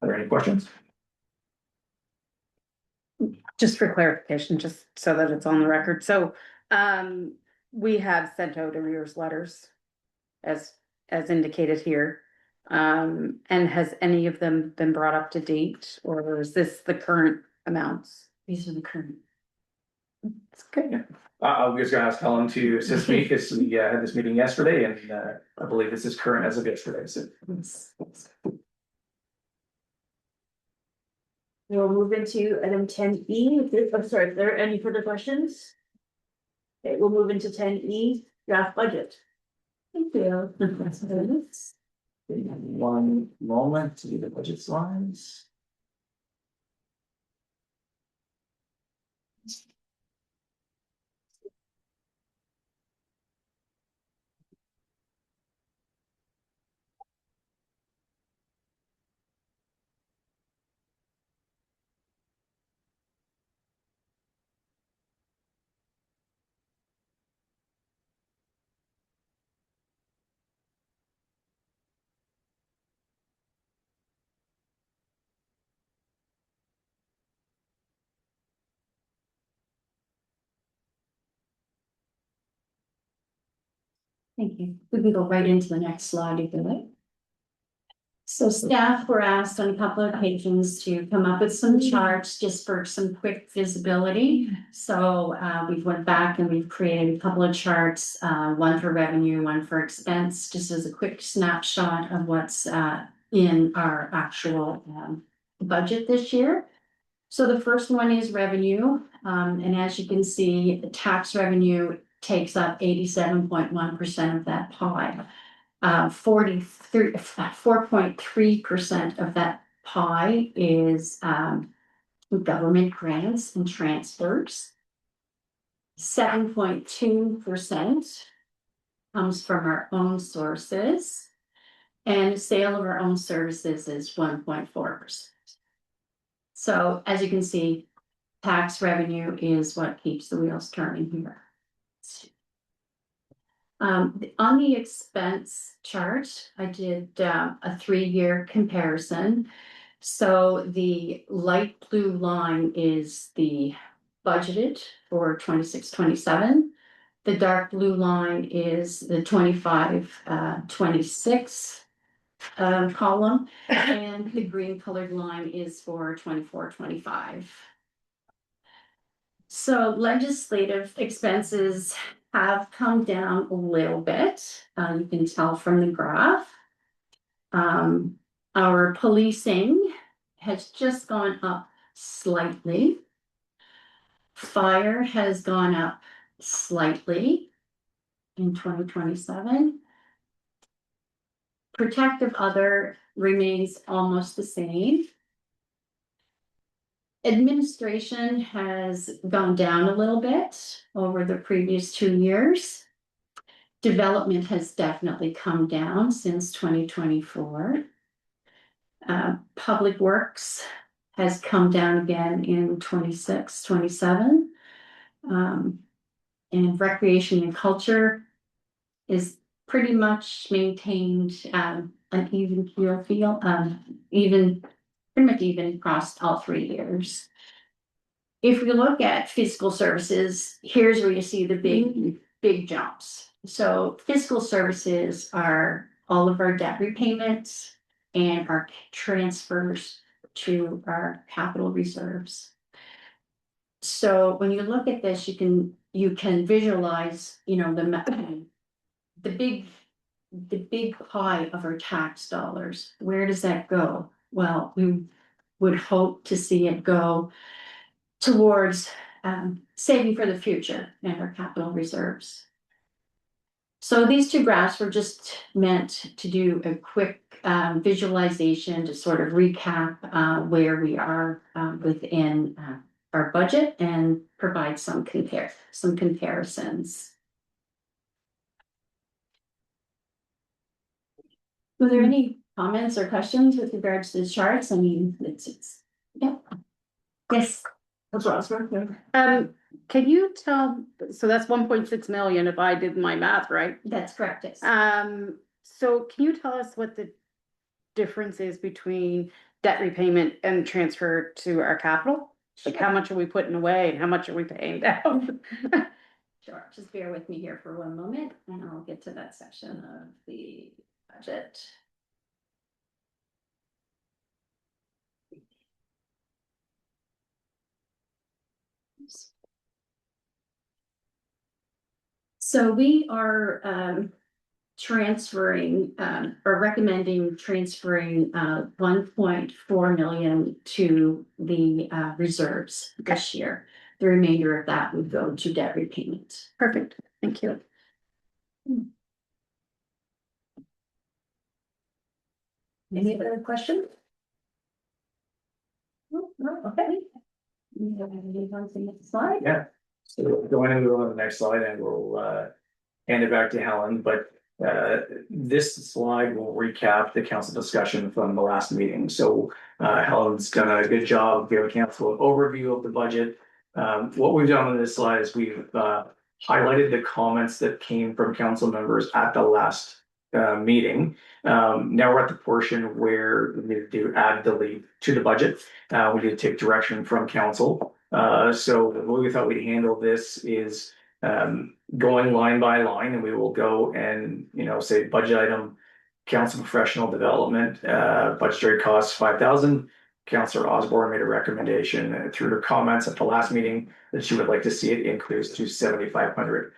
Are there any questions? Just for clarification, just so that it's on the record, so, we have sent out arrears letters. As indicated here, and has any of them been brought up to date, or is this the current amounts? These are the current. It's good. I was gonna ask Helen to assist me, because we had this meeting yesterday, and I believe this is current as of yesterday, so. We'll move into item 10E. I'm sorry, if there are any further questions? Okay, we'll move into 10E, draft budget. Thank you. One moment to get the budget slides. Thank you. We can go right into the next slide if you like. So staff were asked on a couple of occasions to come up with some charts just for some quick visibility. So we've went back and we've created a couple of charts, one for revenue, one for expense, just as a quick snapshot of what's in our actual budget this year. So the first one is revenue, and as you can see, the tax revenue takes up 87.1% of that pie. 4.3% of that pie is government grants and transfers. 7.2% comes from our own sources, and sale of our own services is 1.4%. So as you can see, tax revenue is what keeps the wheels turning here. On the expense chart, I did a 3-year comparison. So the light blue line is the budgeted for 26-27. The dark blue line is the 25-26 column, and the green colored line is for 24-25. So legislative expenses have come down a little bit. You can tell from the graph. Our policing has just gone up slightly. Fire has gone up slightly in 2027. Protective other remains almost the same. Administration has gone down a little bit over the previous 2 years. Development has definitely come down since 2024. Public works has come down again in 26, 27. And recreation and culture is pretty much maintained, an even feel, pretty much even across all 3 years. If we look at fiscal services, here's where you see the big jumps. So fiscal services are all of our debt repayments and our transfers to our capital reserves. So when you look at this, you can visualize, the big pie of our tax dollars. Where does that go? Well, we would hope to see it go towards saving for the future and our capital reserves. So these 2 graphs were just meant to do a quick visualization to sort of recap where we are within our budget and provide some comparisons. Were there any comments or questions with regards to the charts? I mean, yeah. Yes. That's awesome. Can you tell, so that's 1.6 million if I did my math right? That's correct, yes. So can you tell us what the difference is between debt repayment and transfer to our capital? Like how much are we putting away and how much are we paying down? Sure, just bear with me here for one moment and I'll get to that section of the budget. So we are transferring or recommending transferring 1.4 million to the reserves this year. The remainder of that would go to debt repayment. Perfect, thank you. Any other questions? No, okay. You have any ones in the slide? Yeah, so going into the next slide and we'll hand it back to Helen, but this slide will recap the council discussion from the last meeting. So Helen's done a good job giving council an overview of the budget. What we've done on this slide is we've highlighted the comments that came from council members at the last meeting. Now we're at the portion where we need to add delete to the budget. We need to take direction from council. So the way we thought we'd handle this is going line by line, and we will go and, say budget item, council professional development, budgetary costs 5,000. Councillor Osborne made a recommendation through her comments at the last meeting that she would like to see it increased to 7,500.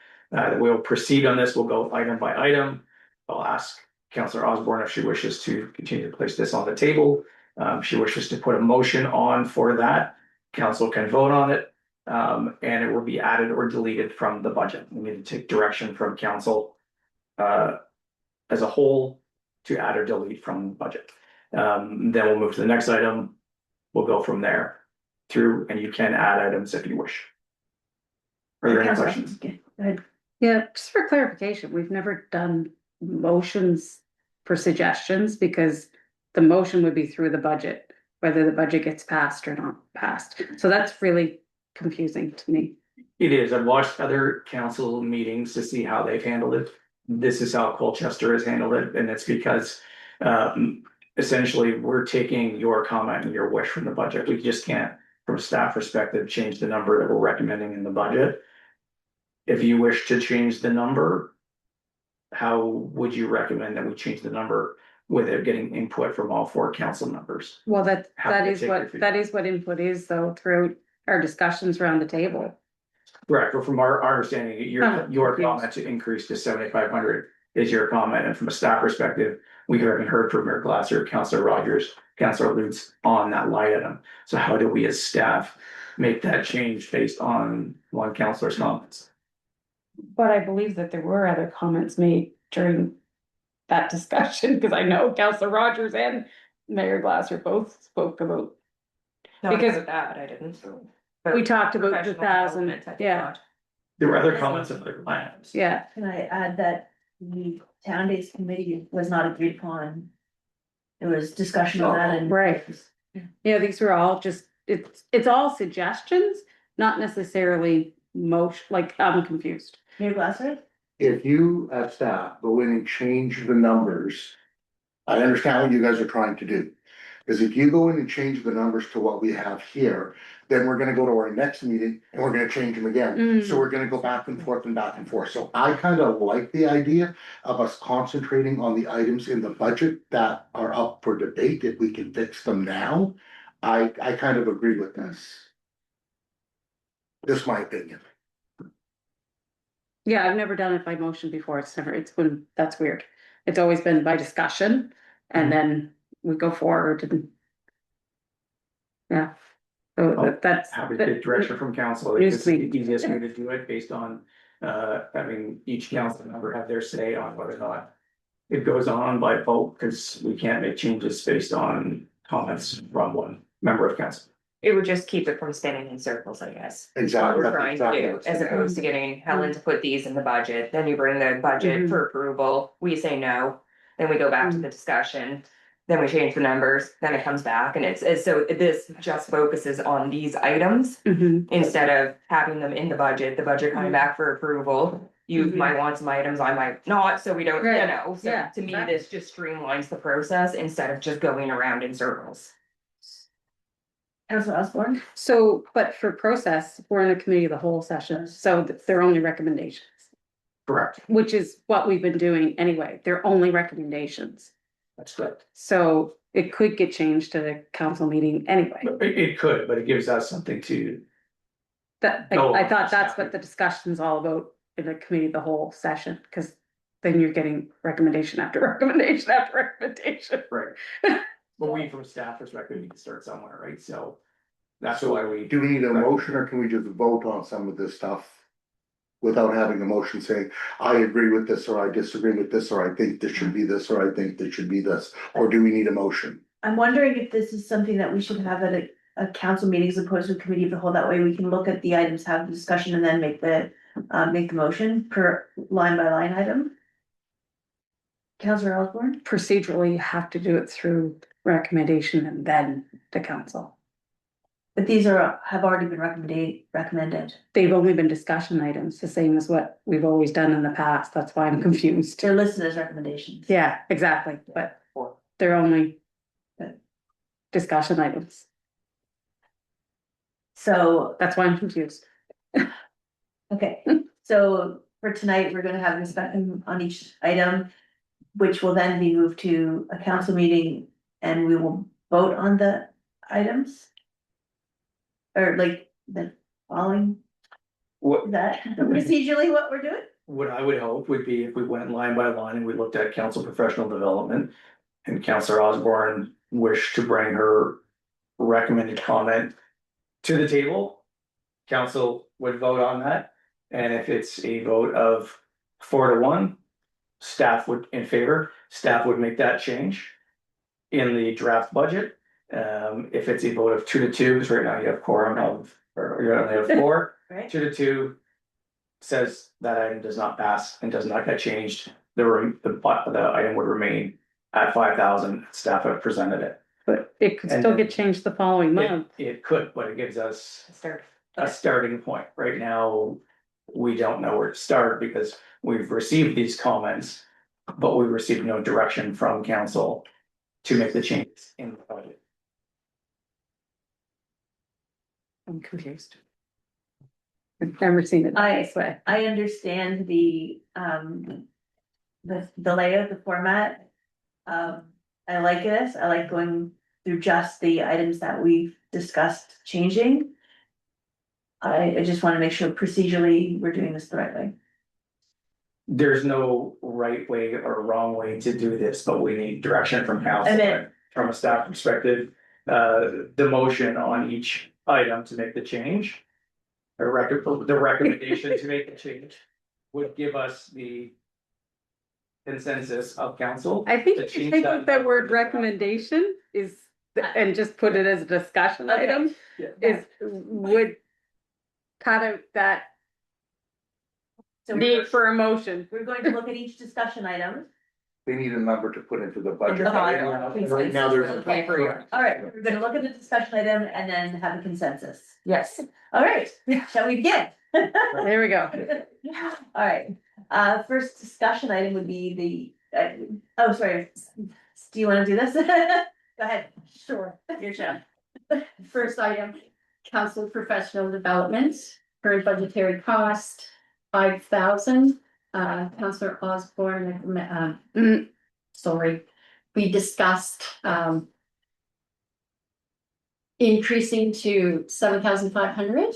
We'll proceed on this. We'll go item by item. I'll ask Councillor Osborne if she wishes to continue to place this on the table. If she wishes to put a motion on for that, council can vote on it. And it will be added or deleted from the budget. We need to take direction from council as a whole to add or delete from the budget. Then we'll move to the next item. We'll go from there through, and you can add items if you wish. Are there any questions? Okay, go ahead. Yeah, just for clarification, we've never done motions for suggestions because the motion would be through the budget, whether the budget gets passed or not passed. So that's really confusing to me. It is. I've watched other council meetings to see how they've handled it. This is how Colchester has handled it, and it's because essentially we're taking your comment and your wish from the budget. We just can't, from a staff perspective, change the number that we're recommending in the budget. If you wish to change the number, how would you recommend that we change the number without getting input from all 4 council members? Well, that Happy to is take your what feedback. input is though throughout our discussions around the table. Correct, but from our understanding, Oh, your okay. comment to increase to 7,500 is your comment, and from a staff perspective, we haven't heard from Mayor Glasser, Councillor Rogers, Councillor Lutz on that line item. So how do we as staff make that change based on one councillor's comments? But I believe that there were other comments made during that discussion, because I know Councillor Rogers and Mayor Glasser both spoke about. Not Because- about that, I didn't. We talked about the Professional 1,000, development, I think yeah, not. There were other comments of other plans. yeah. Can I add that the town days committee was not agreed upon? There was discussion of that and. Right. Yeah, these were all just, it's all suggestions, not necessarily motion, like, I'm confused. Mayor Glasser? If you as staff go in and change the numbers, I understand what you guys are trying to do. Because if you go in and change the numbers to what we have here, then we're gonna go to our next meeting and we're gonna change them again. So we're gonna go back and forth and back and forth. So I kind of like the idea of us concentrating on the items in the budget that are up for debate, if we can fix them now. I kind of agree with this. Just my opinion. Yeah, I've never done it by motion before. It's been, that's weird. It's always been by discussion and then we go forward and. Yeah. So that's. Happy to get direction from council, like, News this is to the easiest way to do it based on, having each council member have their say on whether or not. It goes on by vote, because we can't make changes based on comments from one member of council. It would just keep it from spinning in circles, I guess. Exactly. What we're trying to do, as opposed to getting Helen to put these in the budget, then you bring the budget for approval, we say no. Then we go back to the discussion, then we change the numbers, then it comes back, and it's so this just focuses on these items. Instead of having them in the budget coming back for approval. You might want some items, I might not, so we don't, you Right. know, so Yeah, to me, exactly. this just streamlines the process instead of just going around in circles. Councilor Osborne? So, but for process, we're in a committee of the whole session, so they're only recommendations, Correct. which is what we've been doing anyway. They're only recommendations. That's correct. So it could get changed to the council meeting anyway. It could, but it gives us something to, That, No, I thought that's exactly. what the discussion's all about in the committee of the whole session, because then you're getting recommendation after recommendation after recommendation. right. But we from staff perspective need to start somewhere, right? So that's why we. Do we need a motion or can we just vote on some of this stuff? Without having a motion saying, I agree with this, or I disagree with this, or I think this should be this, or I think this should be this, or do we need a motion? I'm wondering if this is something that we should have at a council meeting as opposed to a committee of the whole, that way we can look at the items, have the discussion, and then make the motion per line by line item. Councilor Osborne? Procedurally, you have to do it through recommendation and then the council. But these have already been recommended. They've only been discussion items, the same as what we've always done in the past. That's why I'm confused. They're listed as recommendations. Yeah, exactly, but they're only discussion items. So, That's why I'm confused. okay, so for tonight, we're gonna have a discussion on each item, which will then be moved to a council meeting, and we will vote on the items. Or like the following, What, is that procedurally what we're doing? what I would hope would be if we went line by line and we looked at council professional development. And Councillor Osborne wished to bring her recommended comment to the table. Council would vote on that, and if it's a vote of 4-1. Staff would, in favor, staff would make that change. In the draft budget, if it's a vote of 2-2, because right now you have quorum of, or you only have 4. Right. 2-2 says that item does not pass and does not get changed. The item would remain at 5,000. Staff have presented it. But it could And still then- get changed the following month. It could, but it gives us Start. a starting point. Right now, we don't know where to start because we've received these comments, but we received no direction from council to make the changes in the budget. I'm confused. I've never seen it this way. I understand the layout, the format. I like this, I like going through just the items that we've discussed changing. I just wanna make sure procedurally we're doing this the right way. There's no right way or wrong way to do this, but we need direction from council. And then- From a staff perspective, the motion on each item to make the change. The recommendation to make the change would give us the consensus of council. I think to you should change take that out that word number. recommendation and just put it as a discussion item, would cut out that So need for emotion. we're going to look at each discussion item They need a number to put into the budget. Right now, there's a. All right, we're gonna look at the discussion item and then have a consensus. Yes. All right, shall we begin? There we go. All right, first discussion item would be oh, sorry. Do you wanna do this? Go ahead. Sure. Your show. First item, council professional development, current budgetary cost, 5,000. Councillor Osborne, sorry, we discussed, increasing to 7,500.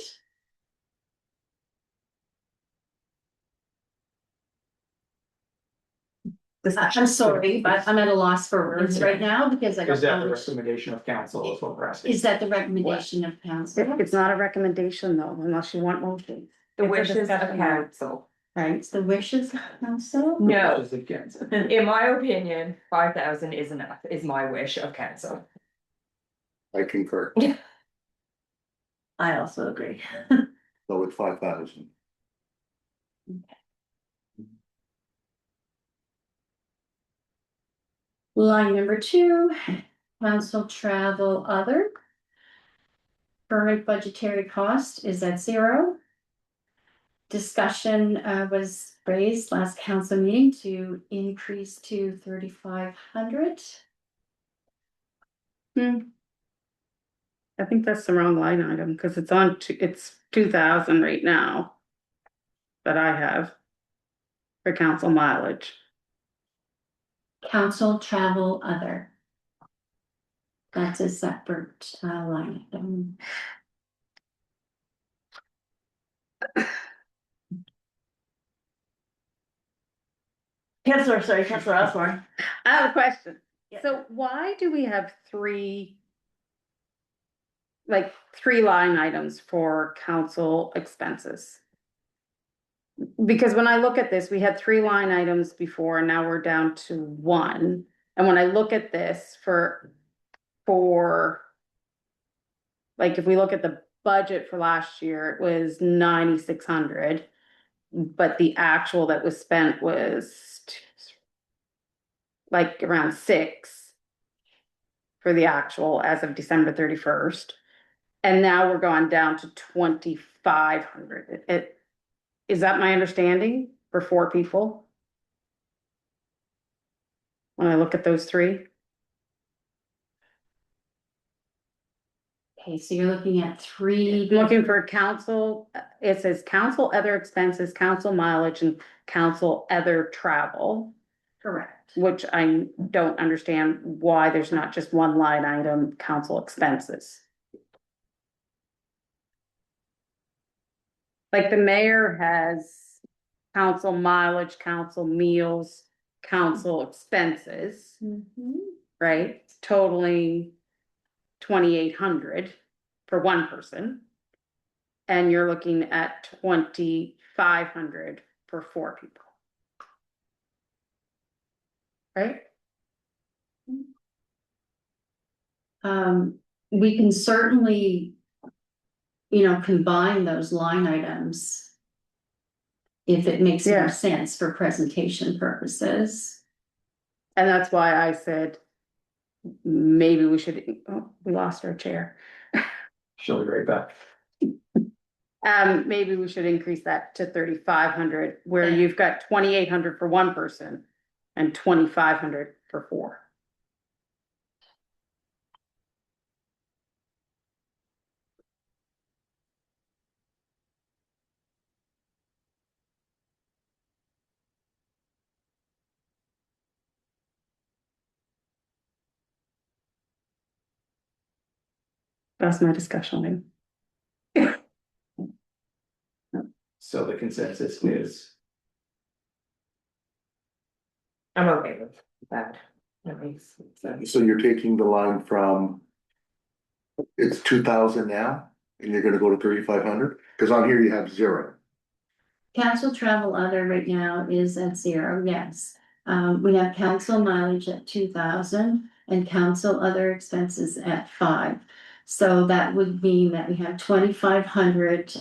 I'm sorry, but I'm at a loss for words right now because I don't Is that know the which. recommendation of council is what we're asking? Is that the recommendation of council? It's not a recommendation though, unless you want motion. The It's a wishes of discussion. council. Right? It's the wishes of council? No, Is against. in my opinion, 5,000 is enough, is my wish of council. I concur, I also agree. so it's 5,000. Line number 2, council travel other. Current budgetary cost is at 0. Discussion was raised last council meeting to increase to 3,500. I think that's the wrong line item, because it's on, it's 2,000 right now. That I have. For council mileage. Council travel other. That's a separate line item. Councillor Osborne. I have a question. Yeah. So why do we have three line items for council expenses? Because when I look at this, we had 3 line items before, and now we're down to 1. And when I look at this for like, if we look at the budget for last year, it was 9,600. But the actual that was spent was like around 6 for the actual as of December 31st. And now we're going down to 2,500. Is that my understanding for 4 people? When I look at those 3? Okay, so you're looking at 3. Looking for council, it says council other expenses, council mileage, and council other travel. Correct. Which I don't understand why there's not just one line item, council expenses. Like the mayor has council mileage, council meals, council expenses, right? Totaling 2,800 for one person. And you're looking at 2,500 for 4 people. Right? We can certainly, combine those line items. If it makes Yeah. more sense for presentation purposes. And that's why I said, maybe we should, oh, we lost our chair. She'll be right back. Maybe we should increase that to 3,500, where you've got 2,800 for one person and 2,500 for 4. That's my discussion. So the consensus is, I'm okay with that. That makes sense. So you're taking the line from. It's 2,000 now, and you're gonna go to 3,500, cause on here you have 0. Council travel other right now is at 0, yes. We have council mileage at 2,000 and council other expenses at 5. So that would mean that we have 2,500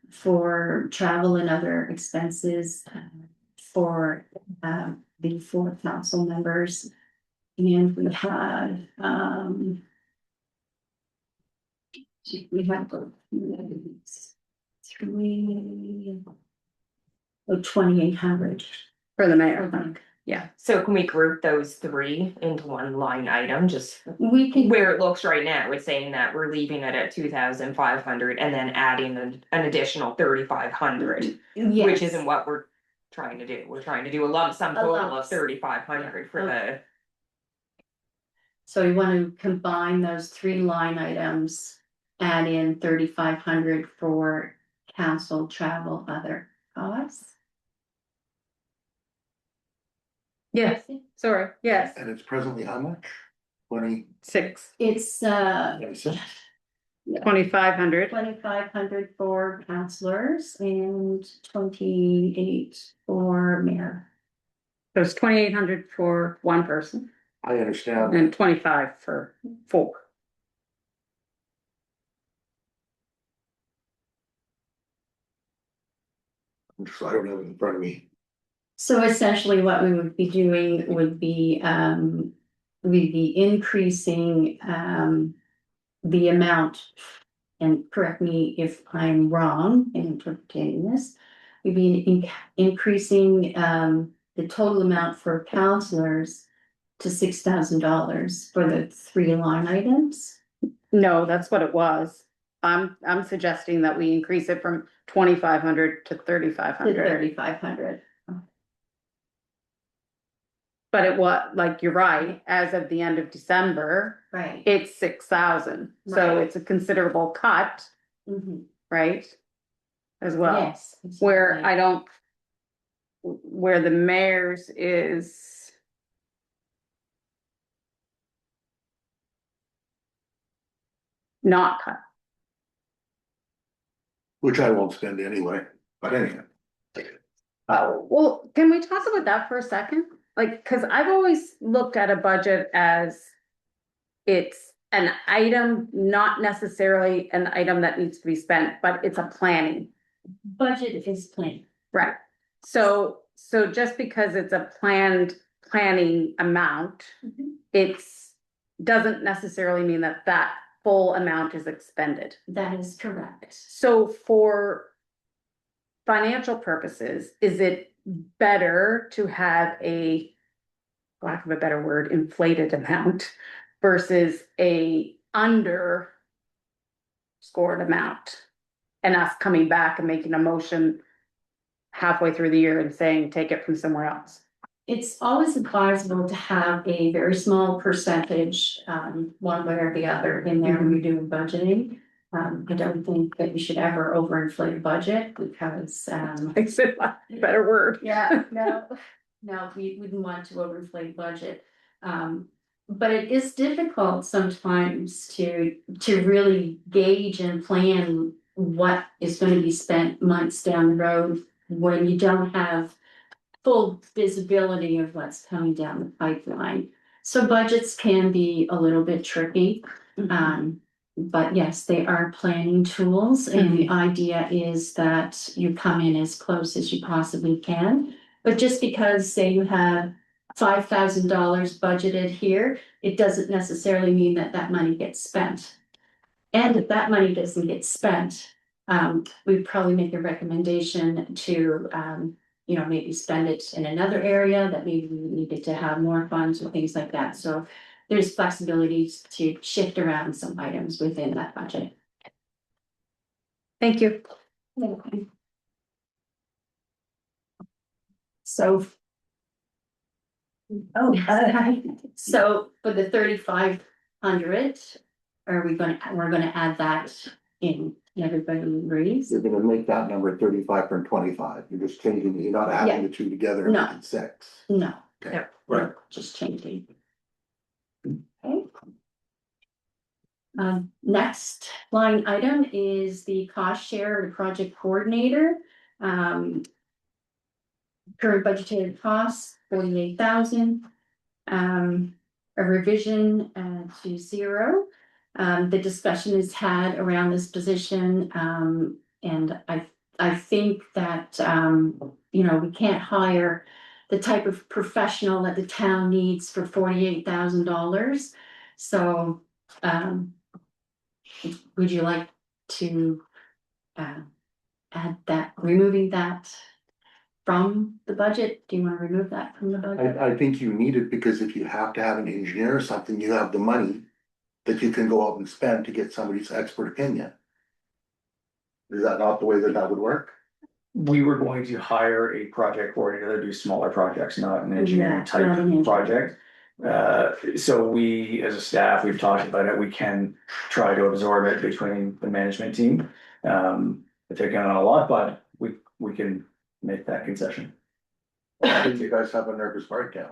for travel and other expenses. for, the 4 council members. And we had, we had 2,800. For the mayor. Yeah, so can we group those 3 into one line item, just We can, where it looks right now, it's saying that we're leaving it at 2,500 and then adding an additional 3,500. Which yes, isn't what we're trying to do, we're trying to do a lump sum A total lump of sum. 3,500 for the. so we want to combine those 3 line items, add in 3,500 for council travel, other costs. Yes, sorry, yes, And it's presently how much? 20, 6, It's 26? 2,500. 2,500 for counselors and 28 for mayor. So it's 2,800 for one person I understand. and 25 for 4. So I don't have it in front of me. So essentially what we would be doing would be, we'd be increasing, the amount. And correct me if I'm wrong in interpreting this. We'd be increasing, the total amount for counselors to $6,000 for the 3 line items. No, that's what it was. I'm suggesting that we increase it from 2,500 to To 3,500. 3,500. But it was, like, you're right, as of the end of December, Right. it's 6,000. So Right. it's a considerable cut, Mhm. right? As well. Yes. Where exactly. I don't, where the mayor's is. Not cut. Which I won't spend anyway, but anyhow. Oh, well, can we talk about that for a second? Like, cause I've always looked at a budget as. It's an item, not necessarily an item that needs to be spent, but it's a planning. Budget is plain. Right. So just because it's a planning amount, Mhm. it's. Doesn't necessarily mean that that full amount is expended. That is correct. So for. Financial purposes, is it better to have a. Lack of a better word, inflated amount versus a under. Scored amount. And us coming back and making a motion. Halfway through the year and saying, take it from somewhere else. It's always advisable to have a very small percentage, one way or the other in there when you're doing budgeting. I don't think that you should ever overinflate a budget because, It's a better word. yeah, no, we wouldn't want to overinflate budget. But it is difficult sometimes to really gauge and plan what is going to be spent months down the road when you don't have full visibility of what's coming down the pipeline. So budgets can be a little bit tricky. But yes, they are planning tools and the idea is that you come in as close as you possibly can. But just because, say you have $5,000 budgeted here, it doesn't necessarily mean that that money gets spent. And if that money doesn't get spent, we'd probably make a recommendation to, maybe spend it in another area that maybe we needed to have more funds or things like that. So there's flexibilities to shift around some items within that budget. Thank you. So. So for the 3,500, we're gonna add that in, everybody agrees? You're gonna make that number 35 from 25. You're just changing, you're not adding the two together and No. making 6. No. Okay. No, Right. just changing. Okay. Next line item is the cost share of the project coordinator. Current budgeted costs, 48,000. A revision to 0. The discussion is had around this position, and I I think that, you know, we can't hire the type of professional that the town needs for $48,000. So, would you like to, add that, removing that from the budget? Do you wanna remove that from the budget? I think you need it because if you have to have an engineer or something, you have the money that you can go out and spend to get somebody's expert opinion. Is that not the way that would work? We were going to hire a project coordinator to do smaller projects, not an engineering Yeah, not an type engineer. project. So we, as a staff, we've talked about it, we can try to absorb it between the management team. They're taking on a lot, but we can make that concession. I think you guys have a nervous breakdown.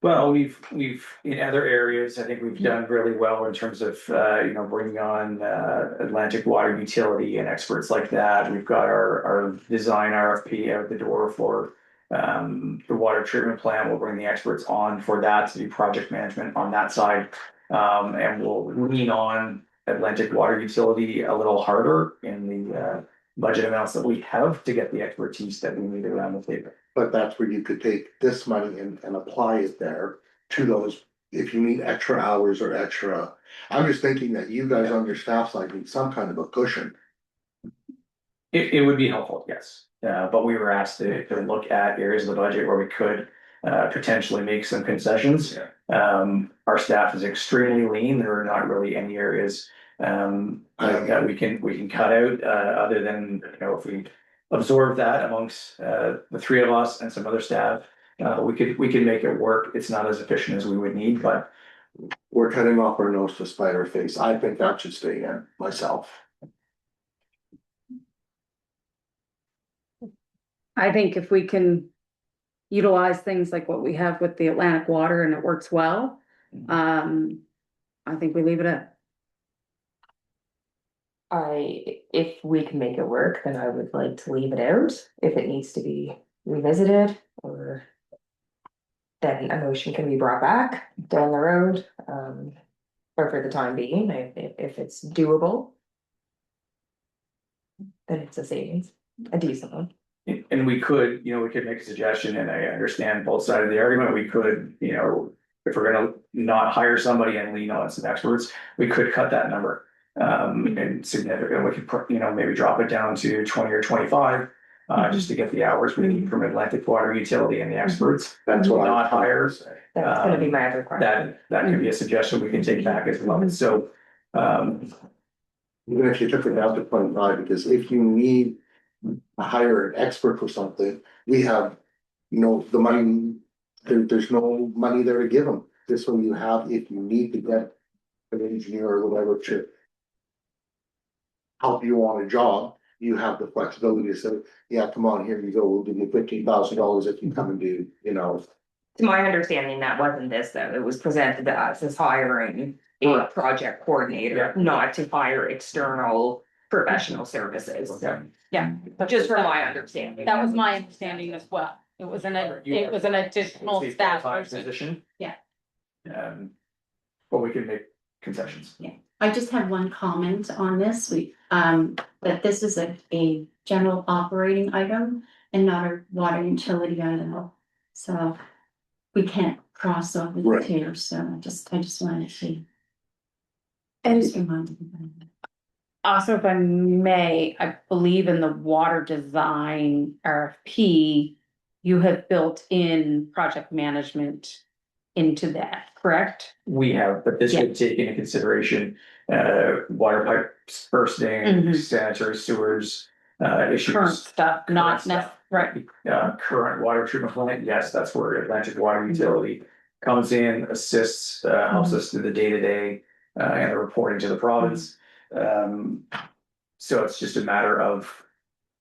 Well, we've, in other areas, I think we've done really well in terms of, bringing on, Atlantic Water Utility and experts like that. We've got our design RFP out the door for, the water treatment plant. We'll bring the experts on for that to do project management on that side. And we'll lean on Atlantic Water Utility a little harder in the, budget amounts that we have to get the expertise that we need around the table. But that's where you could take this money and apply it there to those, if you need extra hours or extra. I'm just thinking that you guys on your staff side need some kind of a cushion. It would be helpful, yes, but we were asked to look at areas of the budget where we could potentially make some concessions. Our staff is extremely lean, there are not really any areas that we can cut out, other than, if we absorb that amongst the three of us and some other staff, we could make it work. It's not as efficient as we would need, but We're cutting off our nose to spite our face. I think that should stay in myself. I think if we can utilize things like what we have with the Atlantic Water and it works well, I think we leave it at. If we can make it work, then I would like to leave it out. If it needs to be revisited or then a motion can be brought back down the road, or for the time being, if it's doable. Then it's a savings, a decent one. and we could, we could make a suggestion, and I understand both sides of the argument. We could, if we're gonna not hire somebody and lean on some experts, we could cut that number. And significant, we could, maybe drop it down to 20 or 25. Just to get the hours we need from Atlantic Water Utility and the experts. That's what Not hire. That's gonna be my other question. That could be a suggestion we can take back as well, so. Even if you took it down to 25, because if you need to hire an expert for something, we have, the money, there's no money there to give them. This one you have, if you need to get an engineer or whatever to help you on a job, you have the flexibility to say, yeah, come on, here you go, we'll give you $15,000 if you come and do, To my understanding, that wasn't this though, it was presented to us as hiring a project coordinator, not to hire external professional services. Okay. Yeah. Just from my understanding. That was my understanding as well. It was an additional It's a staff full-time person. position. Yeah. But we can make concessions. I just have one comment on this, that this is a general operating item and not a water utility item. So we can't cross over the Right. two, so I just wanted to. And just remind everybody. also, if I may, I believe in the water design RFP, you have built in project management into that, correct? We have, but this would take into consideration, water pipes bursting, Mhm. sanitary sewers, issues. Current stuff, not stuff. right. Current water treatment plant, yes, that's where Atlantic Water Utility comes in, assists, helps us through the day-to-day, and the reporting to the province. So it's just a matter of,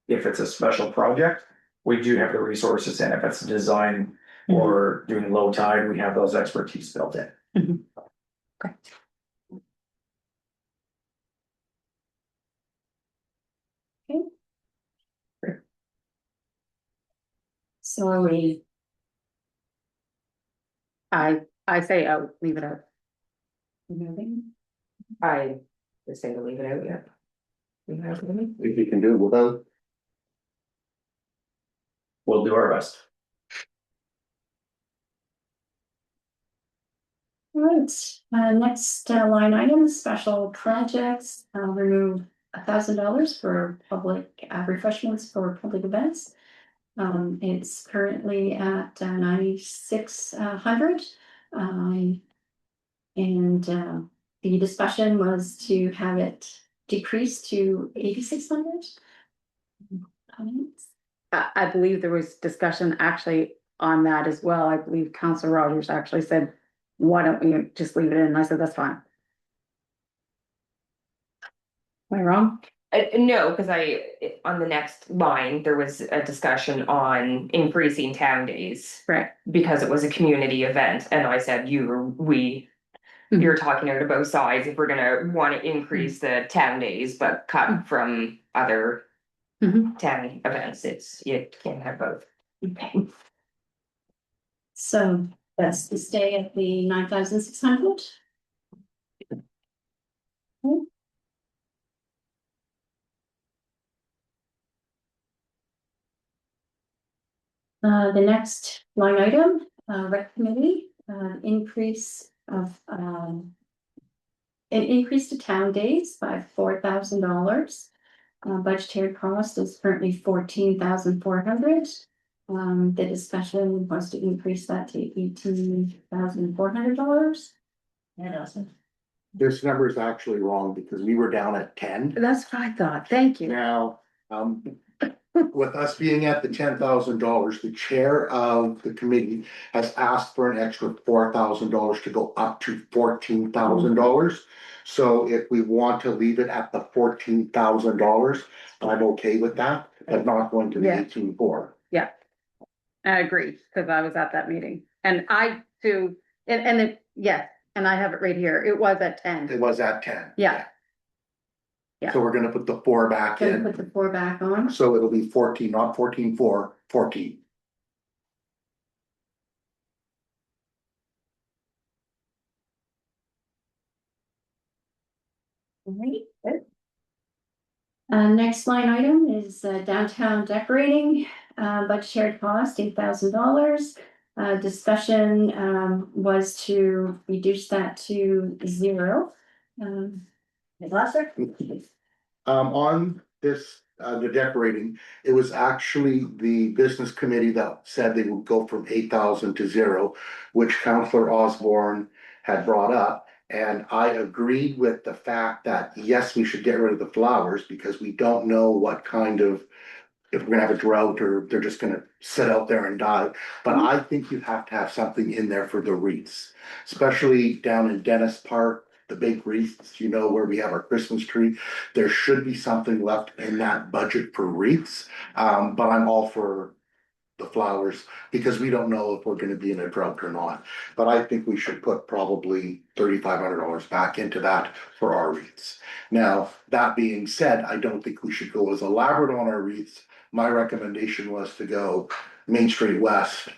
if it's a special project, we do have the resources, and if it's design or doing low tide, we have those expertise built in. Okay. So are we, I say out, leave it out. moving? I would say to leave it out, yeah. You have to leave it? if you can do it without We'll do our best. Right, next line item, special projects, remove $1,000 for public refreshments for public events. It's currently at 9,600. And the discussion was to have it decreased to 8,600. Comments? I believe there was discussion actually on that as well. I believe Council Rogers actually said, why don't we just leave it in? And I said, that's fine. Am I wrong? No, because on the next line, there was a discussion on increasing town days. Right. Because it was a community event, and I said, you're talking out of both sides, if we're gonna wanna increase the town days, but cut from other town events, you can't have both. Okay. So that's to stay at the 9,600. The next line item, rec committee, increase of, an increase to town days by $4,000. Budgetary cost is currently 14,400. The discussion was to increase that to $18,400. Yeah, awesome. This number is actually wrong because we were down at 10. That's what I thought. Thank you. Now, with us being at the $10,000, the chair of the committee has asked for an extra $4,000 to go up to $14,000. So if we want to leave it at the $14,000, I'm okay with that, but not going to the Yeah. 18,400. Yeah. I agree, because I was at that meeting and I too, and I have it right here. It was at 10. It was at 10. Yeah. Yeah. So we're gonna put the 4 back Gonna in, put the 4 back on. so it'll be 14, not 14,400, 14. Next line item is downtown decorating, budgetary cost $8,000. Discussion was to reduce that to 0. Glasser? On this, the decorating, it was actually the business committee that said they would go from 8,000 to 0, which Councillor Osborne had brought up. And I agreed with the fact that, yes, we should get rid of the flowers because we don't know what kind of, if we're gonna have a drought or they're just gonna sit out there and die. But I think you have to have something in there for the wreaths, especially down in Dennis Park, the big wreaths, you know, where we have our Christmas tree. There should be something left in that budget for wreaths. But I'm all for the flowers because we don't know if we're gonna be in a drought or not. But I think we should put probably $3,500 back into that for our wreaths. Now, that being said, I don't think we should go as elaborate on our wreaths. My recommendation was to go Main Street West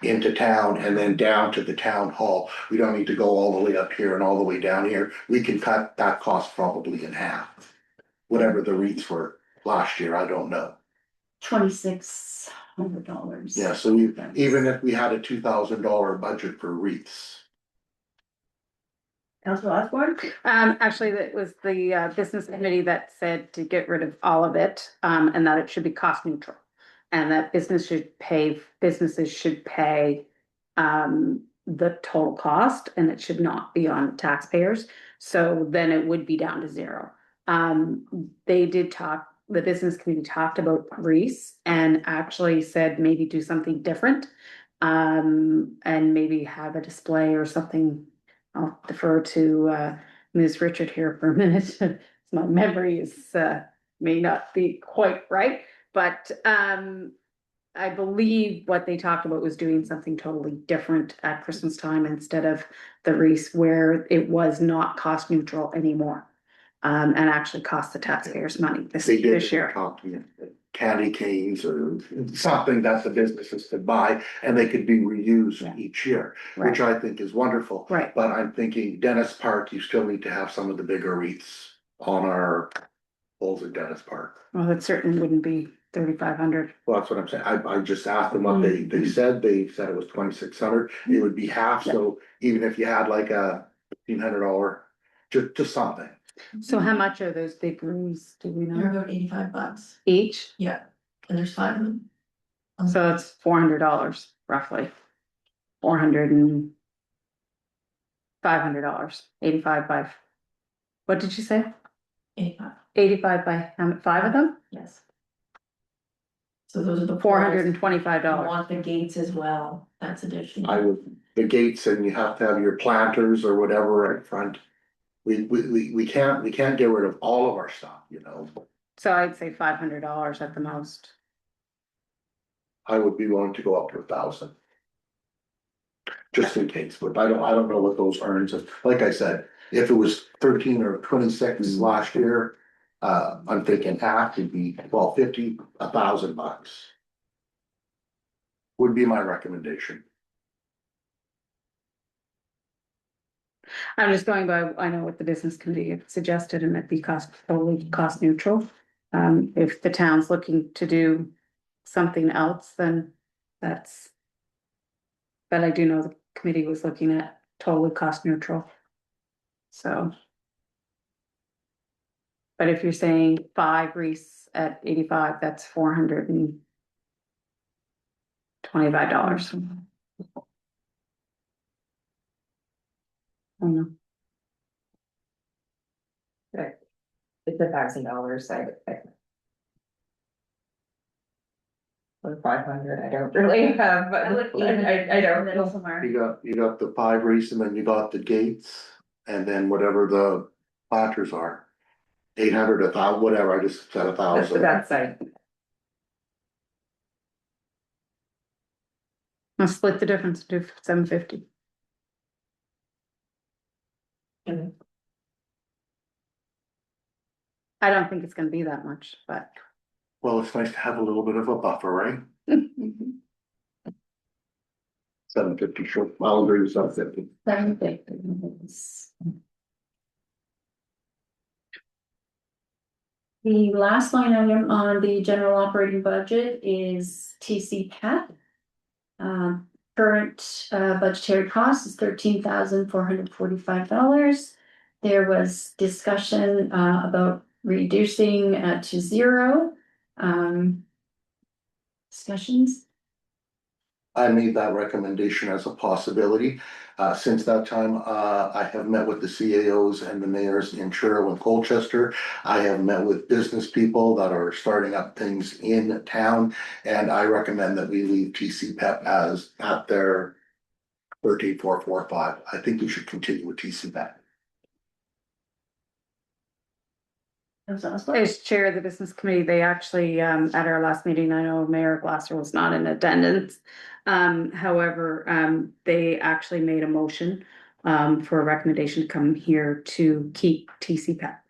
into town and then down to the town hall. We don't need to go all the way up here and all the way down here. We can cut that cost probably in half. Whatever the wreaths were last year, I don't know. $2,600. Yeah, so even if we had a $2,000 budget for wreaths. Councilor Osborne? Actually, that was the business committee that said to get rid of all of it, and that it should be cost neutral. And that businesses should pay the total cost, and it should not be on taxpayers. So then it would be down to 0. The business committee talked about wreaths and actually said maybe do something different. And maybe have a display or something. I'll defer to Ms. Richard here for a minute. My memory is may not be quite right, but I believe what they talked about was doing something totally different at Christmas time instead of the wreaths where it was not cost neutral anymore. And actually cost the taxpayers money this year. Talk to me, candy canes or something that the businesses could buy and they could be reused each year, which I think is wonderful. Right. But I'm thinking Dennis Park, you still need to have some of the bigger wreaths on our poles at Dennis Park. Well, it certainly wouldn't be 3,500. Well, that's what I'm saying. I just asked them what they said it was 2,600. It would be half, so even if you had like a $1,500, just something. So how much are those big rooms, do we They're know? about $85, Each? yeah, and there's 5 of them. So it's $400 roughly. 400 and $500, 85 by, what did you say? 85, 85 by, how many, 5 of them? yes. So those are the. $425. Want the gates as well, that's additional. I would, the gates, and you have to have your planters or whatever right front. We can't get rid of all of our stuff, you know. So I'd say $500 at the most. I would be willing to go up to 1,000. Just in case, but I don't know what those earns, like I said, if it was 13 or 26 last year. I'm thinking half would be, well, 50, $1,000. Would be my recommendation. I'm just going by, I know what the business committee had suggested and it'd be totally cost neutral. If the town's looking to do something else, then that's. But I do know the committee was looking at totally cost neutral. So. But if you're saying 5 wreaths at 85, that's $425. I don't know. It's $1,000, or 500, I don't really have, but I don't know. You got the 5 wreaths, and then you got the gates, and then whatever the planters are. 800, 1,000, whatever, I just said 1,000. That's like, I'll split the difference, do $750. I don't think it's gonna be that much, but. Well, it's nice to have a little bit of a buffer, right? 750, sure, I'll agree with 750. The last line item on the general operating budget is TC PEP. Current budgetary cost is $13,445. There was discussion about reducing to 0. Discussions. I made that recommendation as a possibility. Since that time, I have met with the CAOs and the mayors in Truro and Colchester. I have met with business people that are starting up things in town. And I recommend that we leave TC PEP as at their 13,445. I think we should continue with TC PEP. As chair of the business committee, they actually, at our last meeting, I know Mayor Glasser was not in attendance. However, they actually made a motion for a recommendation to come here to keep TC PEP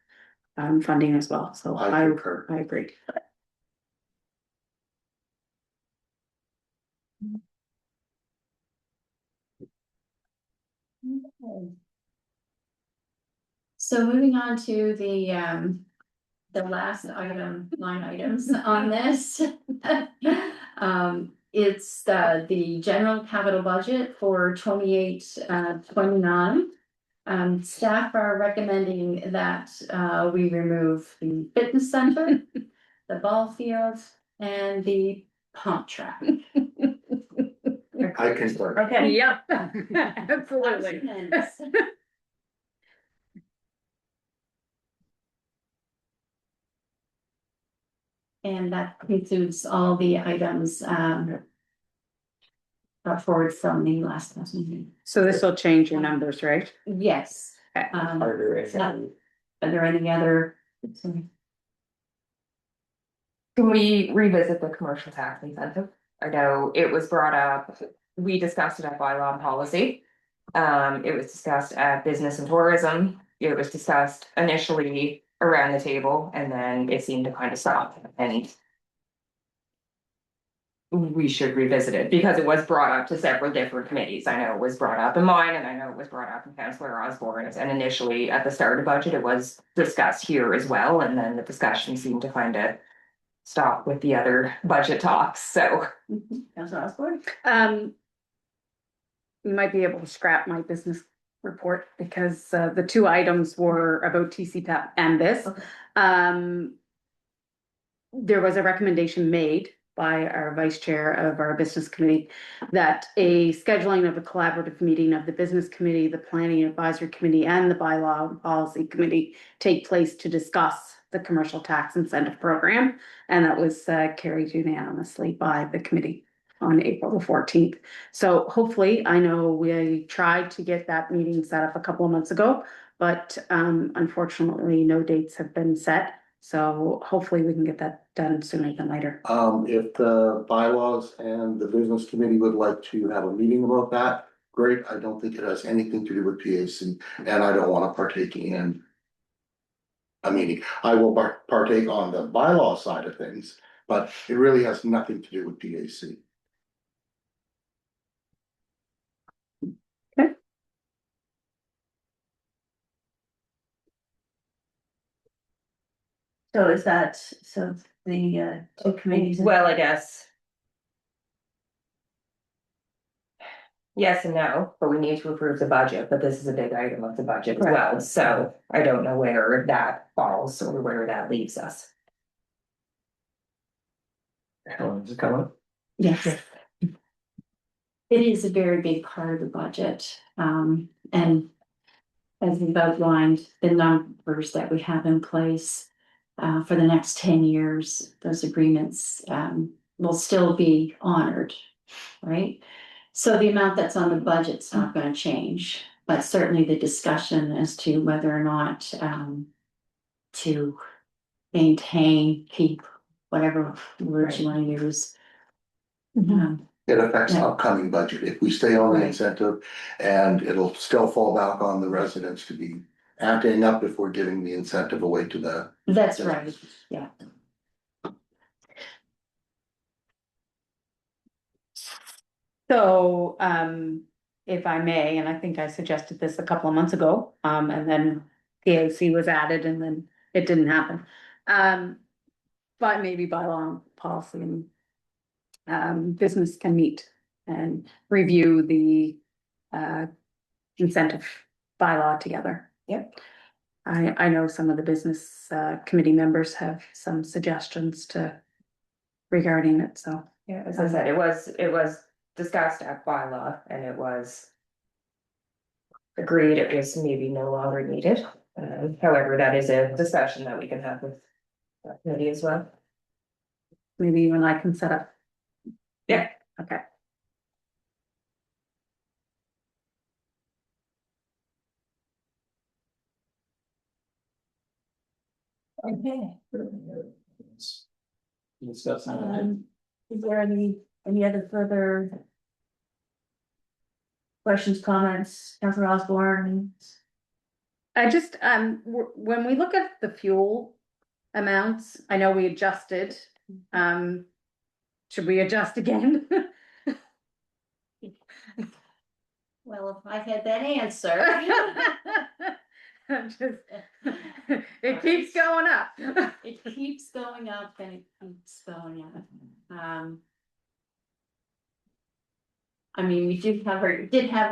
funding as well, so I I concur. agree. So moving on to the last line items on this. It's the general capital budget for 28-29. Staff are recommending that we remove the fitness center, the ball field, and the pump track. I concur. Okay, yep, absolutely. And that includes all the items brought forward from the last meeting. So this will change your numbers, right? Yes. Okay. harder. Are there any other? Can we revisit the commercial tax incentive? I know it was brought up, we discussed it at bylaw and policy. It was discussed at business and tourism, it was discussed initially around the table, and then it seemed to kind of stop, and we should revisit it, because it was brought up to several different committees. I know it was brought up in mine, and I know it was brought up in Councillor Osborne's, and initially at the start of the budget, it was discussed here as well, and then the discussion seemed to kind of stop with the other budget talks, so. Councilor Osborne? You might be able to scrap my business report because the two items were about TCPAP and this. Okay. There was a recommendation made by our vice chair of our business committee that a scheduling of a collaborative meeting of the business committee, the planning advisory committee, and the bylaw and policy committee take place to discuss the commercial tax incentive program. And that was carried unanimously by the committee on April the 14th. So hopefully, I know we tried to get that meeting set up a couple of months ago, but unfortunately, no dates have been set. So hopefully we can get that done sooner than later. If the bylaws and the business committee would like to have a meeting about that, great. I don't think it has anything to do with PAC, and I don't wanna partake in a meeting. I will partake on the bylaw side of things, but it really has nothing to do with PAC. So is that, so the two committees? Well, I guess. Yes and no, but we need to approve the budget, but this is a big item of the budget as well, so I don't know where that falls or where that leaves us. Helen's coming. Yes. It is a very big part of the budget, and as we've outlined, the numbers that we have in place for the next 10 years, those agreements will still be honored, right? So the amount that's on the budget's not going to change, but certainly the discussion as to whether or not to maintain, keep, whatever words you want to use. It affects Yeah. upcoming budget. If we stay on the Right. incentive, and it'll still fall back on the residents to be acting up if we're giving the incentive away to the. That's right, yeah. So, if I may, and I think I suggested this a couple of months ago, and then PAC was added and then it didn't happen. But maybe by law and policy and business can meet and review the incentive bylaw together. Yep. I know some of the business committee members have some suggestions to regarding it, so. Yeah, as I said, it was discussed at bylaw and it was. Agreed, it was maybe no longer needed, however, that is a discussion that we can have with. That committee as well. Maybe you and I can set up. Yeah. Okay. Okay. Discuss. Is there any other further questions, comments, Councilor Osborne? I just, when we look at the fuel amounts, I know we adjusted, should we adjust again? Well, if I had that answer. I'm just, it keeps going up. It keeps going up and it keeps going up. I mean, we did have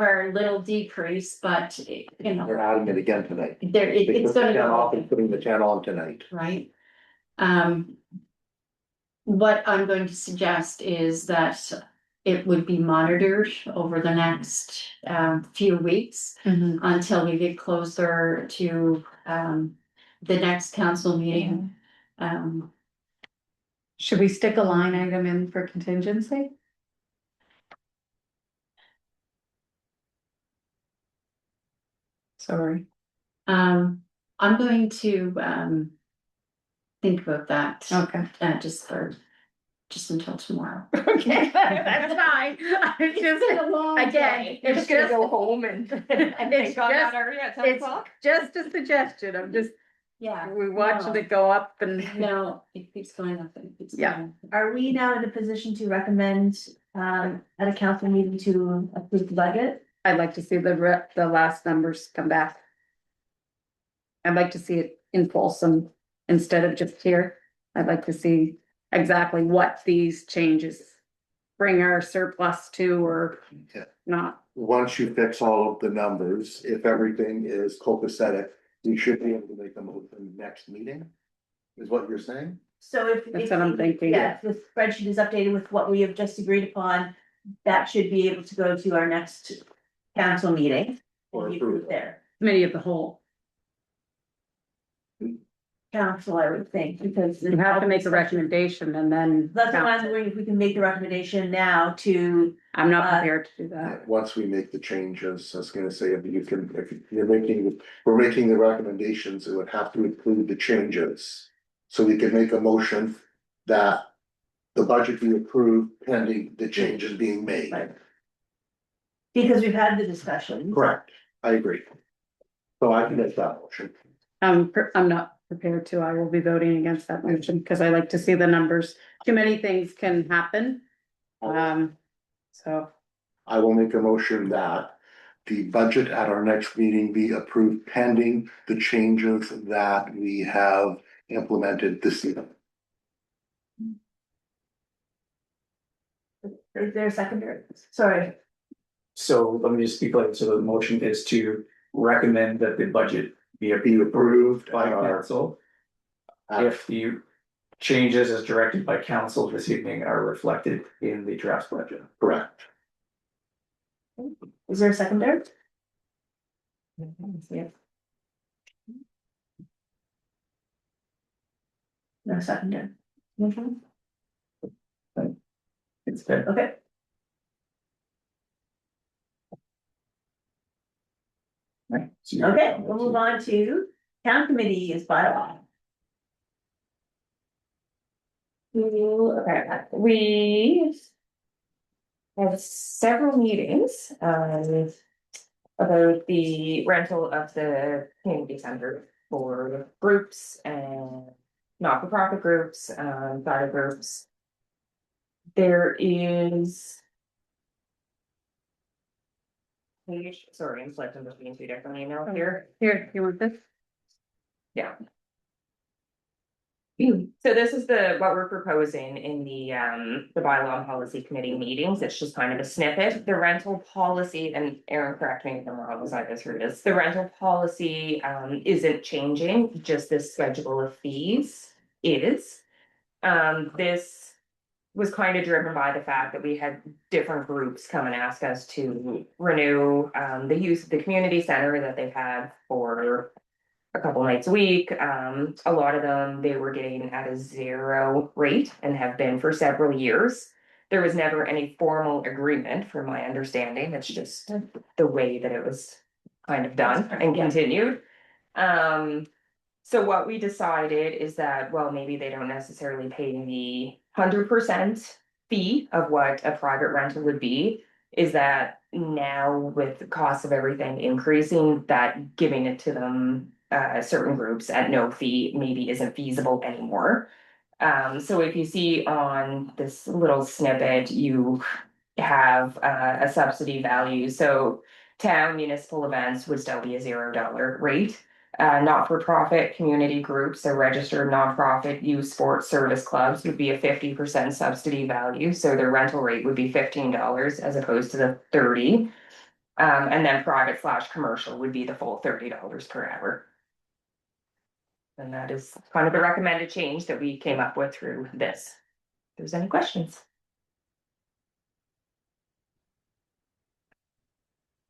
our little decrease, but you know, They're adding it again tonight. it's They gonna took the 10 go off up, and putting the 10 on tonight. right? What I'm going to suggest is that it would be monitored over the next few weeks until we get closer to the next council meeting. Should we stick a line item in for contingency? Sorry. I'm going to think about that. Okay. Just until tomorrow. Okay, that's fine. It's just, again, it's just, home and it's just, already at it's just a suggestion. I'm just, Yeah. we watched it go up and. No, it keeps going up and it keeps Yeah. going up. Are we now in a position to recommend at a council meeting to approve the budget? I'd like to see the last numbers come back. I'd like to see it in Folsom instead of just here. I'd like to see exactly what these changes bring our surplus to or Yeah. not. Once you fix all of the numbers, if everything is copacetic, we should be able to make a motion next meeting. Is what you're saying? So if. That's what I'm thinking. Yeah, if the spreadsheet is updated with what we have just agreed upon, that should be able to go to our next council meeting. Or And be approved approval. there. Committee of the whole. Council, I would think, because. You have to make a recommendation and then. That's what I'm wondering, if we can make the recommendation now to, I'm not prepared to do that. Once we make the changes, I was gonna say, if you can, if you're making, we're making the recommendations, it would have to include the changes. So we can make a motion that the budget be approved pending the changes being made. Right. Because we've had the discussion. Correct, I agree. So I can make that motion. I'm not prepared to. I will be voting against that motion because I like to see the numbers. Too many things can happen. So I will make a motion that the budget at our next meeting be approved pending the changes that we have implemented this year. Is there a secondary? Sorry, So let me just be clear, so the motion is to recommend that the budget be Be approved by at our, council. If the changes as directed by council this evening are reflected in the draft budget. correct. is there a secondary? yeah. No secondary. It's fair. Okay, Right. So you're- okay, we'll move on to town committee is bylaw. Okay, we have several meetings, about the rental of the community center for groups and not-for-profit groups, private groups. There is. Sorry, I'm selecting between two different emails here. Here, you want this? Yeah. So this is what we're proposing in the bylaw and policy committee meetings. It's just kind of a snippet. The rental policy, and Aaron, correct me if I'm wrong, as I go through this. The rental policy isn't changing, just this schedule of fees is. This was kind of driven by the fact that we had different groups come and ask us to renew the use of the community center that they've had for a couple nights a week. A lot of them, they were getting at a 0 rate and have been for several years. There was never any formal agreement, from my understanding. It's just the way that it was kind of done and continued. So what we decided is that, well, maybe they don't necessarily pay the 100% fee of what a private rental would be. Is that now with the cost of everything increasing, that giving it to them certain groups at no fee maybe isn't feasible anymore. So if you see on this little snippet, you have a subsidy value. So town municipal events would still be a $0 rate. Not-for-profit community groups or registered nonprofit youth sports service clubs would be a 50% subsidy value. So their rental rate would be $15 as opposed to the 30. And then private/commercial would be the full $30 per hour. And that is kind of the recommended change that we came up with through this. If there's any questions?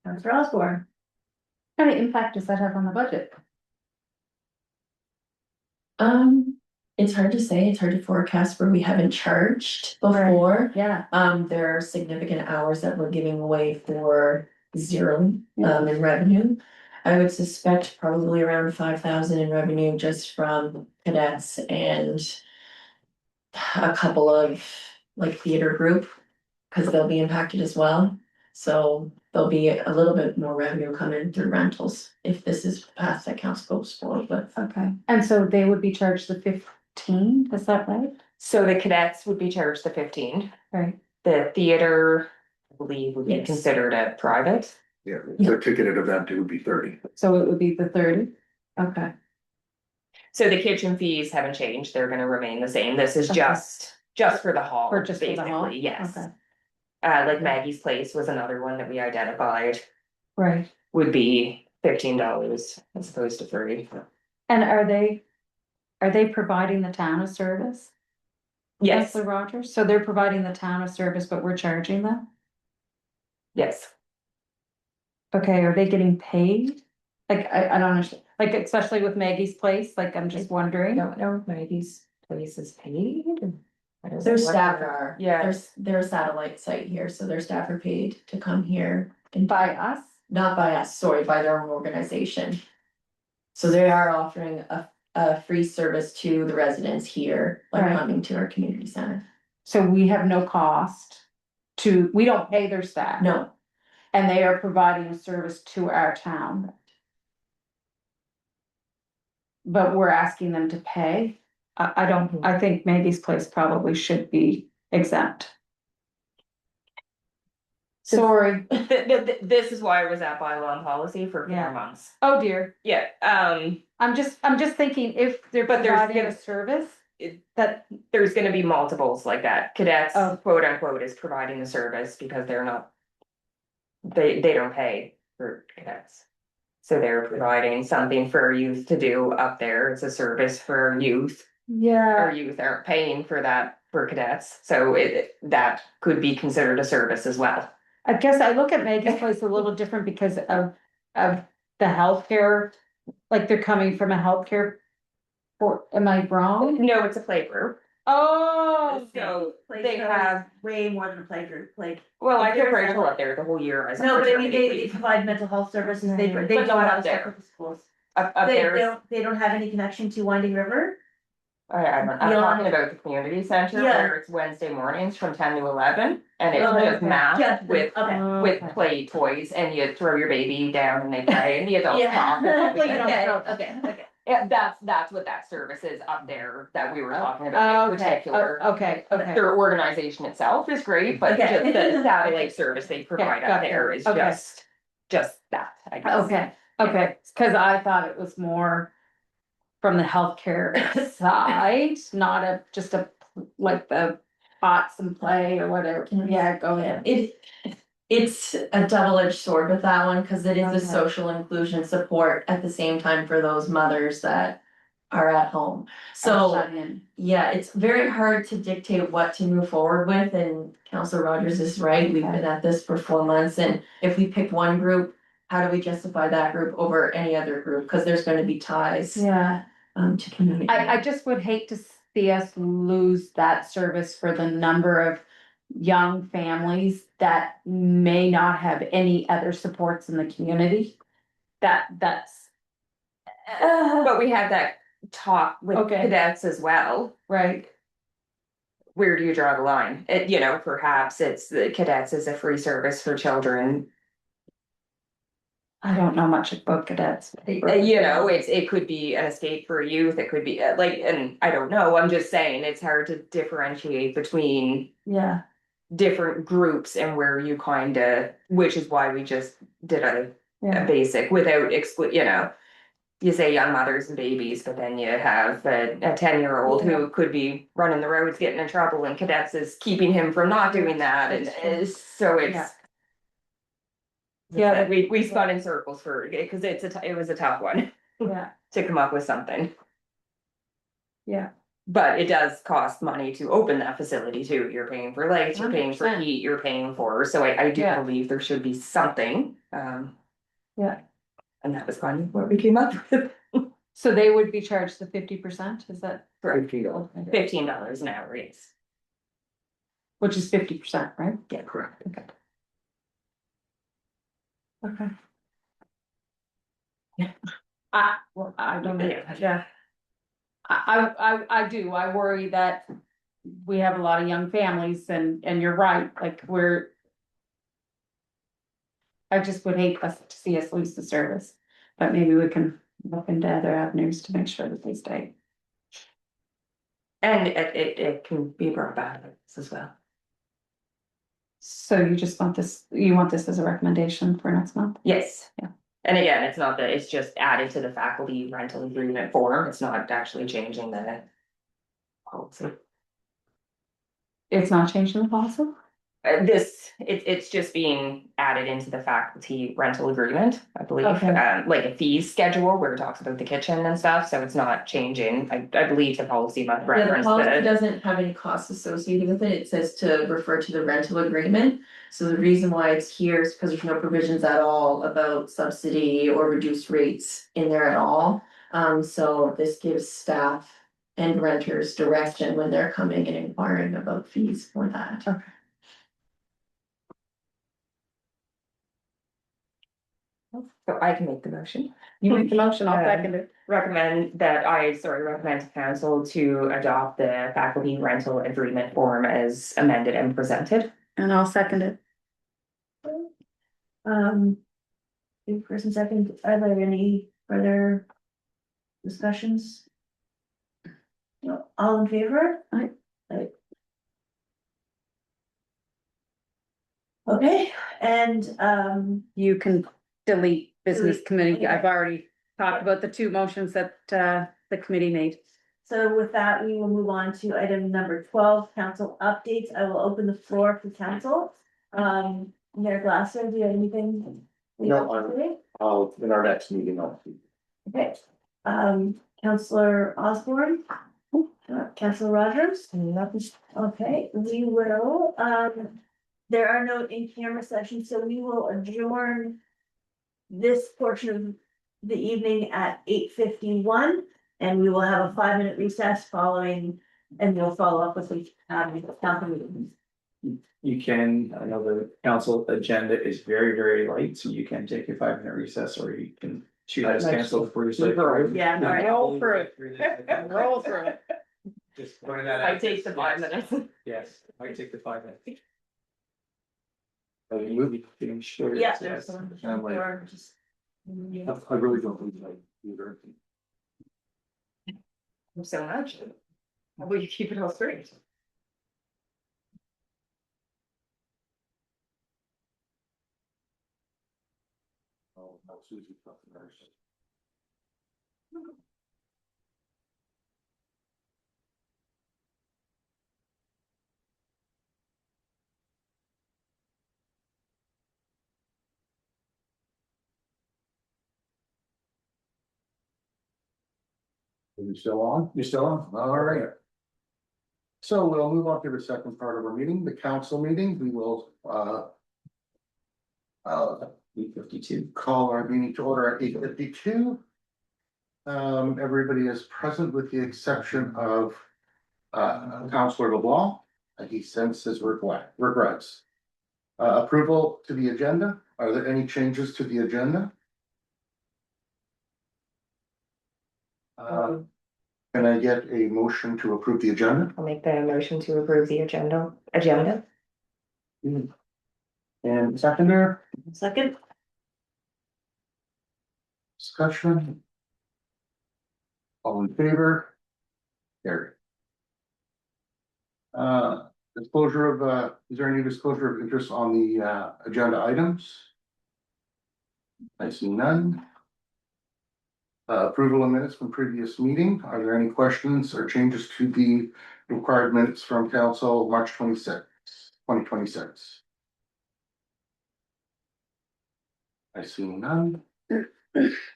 Councillor Osborne. What kind of impact does that have on the budget? It's hard to say, it's hard to forecast where we haven't charged before. Yeah. There are significant hours that we're giving away for 0 in revenue. I would suspect probably around 5,000 in revenue just from cadets and a couple of like theater group, cause they'll be impacted as well. So there'll be a little bit more revenue coming through rentals if this is past that council goes forward with. Okay, and so they would be charged the 15, is that right? So the cadets would be charged the 15. Right. The theater, I believe, would be Yes. considered a private. Yeah, the ticketed event, it would be 30. So it would be the 30, okay. So the kitchen fees haven't changed, they're gonna remain the same, this is Okay. just for the hall, Or just for the hall? basically, yes. Okay. Like Maggie's Place was another one that we identified, Right. would be $15 as opposed to 30. And are they providing the town a service? Yes, Councillor Rogers, so they're providing the town a service, but we're charging them? yes. Okay, are they getting paid? Like, I don't understand, like, especially with Maggie's Place, like, I'm just I wondering. don't know if Maggie's Place is paid. I don't know Their what staff they're- are, Yeah. they're a satellite site here, so their staff are paid to come here and By us? not by us, sorry, by their own organization. So they are offering a free service to the residents here by Right. coming to our community center. So we have no cost we don't pay their staff. No, And they are providing a service to our town. But we're asking them to pay. I don't, I think Maggie's Place probably should be exempt. Sorry, This is why I was at bylaw and policy for Yeah. 4 months. oh dear, Yeah, I'm just thinking if they're But there's providing a gonna- service. It- That, there's gonna be multiples like that. Cadets, Oh. quote unquote, is providing the service because they're not. They don't pay for cadets. So they're providing something for youth to do up there. It's a service for youth. Our yeah, youth aren't paying for that for cadets, so that could be considered a service as well. I guess I look at Maggie's Place a little different because of the healthcare. Like they're coming from a healthcare. Am I wrong? No, it's a play group. Oh, So Place they goes have, way more than a playgroup, like. well, I took There's- Rachel up there the whole year as a No, but I mean, fraternity they lead. provide mental health services, they But do a not lot up of there. stuff with the schools. Up They there, they don't have any connection to Winding River? I'm Beyond- talking about the community center Yeah. where it's Wednesday mornings from 10 to 11. And it's Oh, just okay. math Just with okay. play toys, and you throw your baby down and they play and the adults Yeah. talk. and Like, everything. okay. Yeah, that's what that service is up there that we were talking Oh, about in okay, particular. okay. Their organization itself is great, but Okay. just the satellite service they provide up gotcha. there is Okay. just that, I guess. Okay, cause I thought it was more from the healthcare side, not just like the pots and play or whatever. Yeah, go ahead. it's a double-edged sword with that one, cause it is Okay. a social inclusion support at the same time for those mothers that are at home. So, Shut in. yeah, it's very hard to dictate what to move forward with, and Councilor Rogers is right, we've been at this for 4 months, and if we pick one group, how do we justify that group over any other group, cause there's gonna be ties Yeah, to community. I just would hate to see us lose that service for the number of young families that may not have any other supports in the community. That's. But we had that talk with Okay. cadets as well. Right, Where do you draw the line? Perhaps it's the cadets as a free service for children. I don't know much about cadets. It could be an escape for youth, it could be and I don't know, I'm just saying, it's hard to differentiate between Yeah, different groups and where you which is why we just did a yeah, basic without you say young mothers and babies, but then you have a 10-year-old who could be running the roads, getting in trouble, and cadets is keeping him from not doing that, and so it's. Yeah. Yeah, we spun in circles because it was a tough one yeah, to come up with something. yeah. But it does cost money to open that facility too. You're paying for lights, you're paying for 100%. heat, you're paying for, so I do Yeah. believe there should be something. Yeah. And that was kind of what we came up with. So they would be charged the 50%, is that? $15 an hour, yes. Which is 50%, right? Yeah, correct. Okay. I don't know, yeah. I do, I worry that we have a lot of young families and you're right, like I just would hate us to see us lose the service, but maybe we can look into other avenues to make sure that they stay. And it can be brought back as well. So you just want this, you want this as a recommendation for next month? Yes. And again, it's not that, it's just added to the faculty rental agreement form, it's not actually changing the policy. It's not changing the policy? It's just being added into the faculty rental agreement, I believe, Okay. like a fees schedule where it talks about the kitchen and stuff, so it's not changing. I believe the policy must Yeah, the reference policy the. doesn't have any costs associated with it, it says to refer to the rental agreement. So the reason why it's here is because there's no provisions at all about subsidy or reduced rates in there at all. So this gives staff and renters direction when they're coming and inquiring about fees for that. So I can make the motion. You make the motion, I'll second it. Recommend to council to adopt the faculty rental agreement form as amended and presented. And I'll second it. First and second, are there any further discussions? No, all in favor? Aye. Aye. Okay, and You can delete business Delete, committee. okay. I've already talked about the two motions that the committee made. so with that, we will move on to item number 12, council updates. I will open the floor for council. Mayor Glasser, do you have anything? No, in our next meeting, Okay, Councillor Osborne? Councillor Rogers? Nothing. Okay, we will, there are no in-camera sessions, so we will adjourn this portion of the evening at 8:51, and we will have a 5-minute recess following, and we'll follow up with the, council meetings. You can, I know the council agenda is very, very light, so you can take your 5-minute recess, or you can choose to cancel before you say. Yeah, all right. Roll through it. Roll through it. Just pointing that out. I take the 5 minutes. Yes, I take the 5 minutes. The movie getting shorter. Yeah. Yes. there's And I'm like, or just- I really don't believe like either. So much. How will you keep it all straight? Oh, no, Susie, nothing first. Are you still on? You're still on? All right. So we'll move on to the second part of our meeting, the council meeting. We will, 8:52. call our meeting to order at 8:52. Everybody is present with the exception of, Councillor LeBlanc. He sends his regrets. Approval to the agenda. Are there any changes to the agenda? Can I get a motion to approve the agenda? I'll make the motion to approve the agenda. And seconder, Second, discussion. All in favor? Carry. Disclosure of, is there any disclosure of interest on the, agenda items? I see none. Approval of minutes from previous meeting. Are there any questions or changes to the required minutes from council March 26th, 2026? I see none.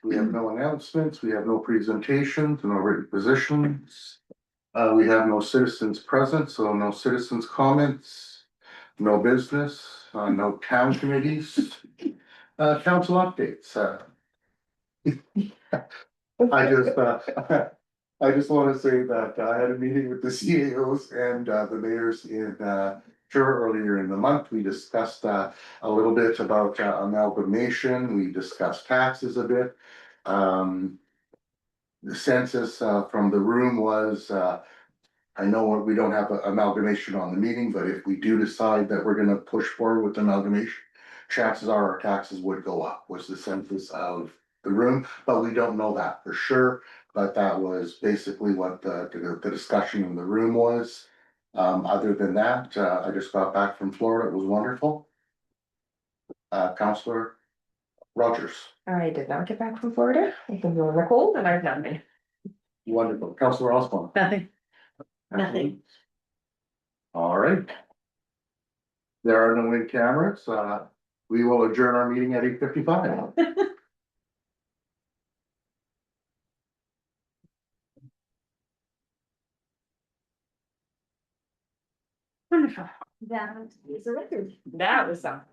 We have no announcements, we have no presentations, no written positions. We have no citizens present, so no citizens comments, no business, no town committees. Council updates, I just want to say that I had a meeting with the CAOs and the mayors in sure earlier in the month. We discussed a little bit about amalgamation. We discussed taxes a bit. The census from the room was I know we don't have amalgamation on the meeting, but if we do decide that we're gonna push forward with amalgamation, chances are our taxes would go up, was the census of the room, but we don't know that for sure. But that was basically what the discussion in the room was. Other than that, I just got back from Florida. It was wonderful. Counselor, Rogers, I did not get back from Florida. I've been in the cold and I've not been. wonderful, Councillor Osborne. Nothing. Nothing. All right. There are no in cameras, we will adjourn our meeting at 8:55. Wonderful. That is a record. That was something.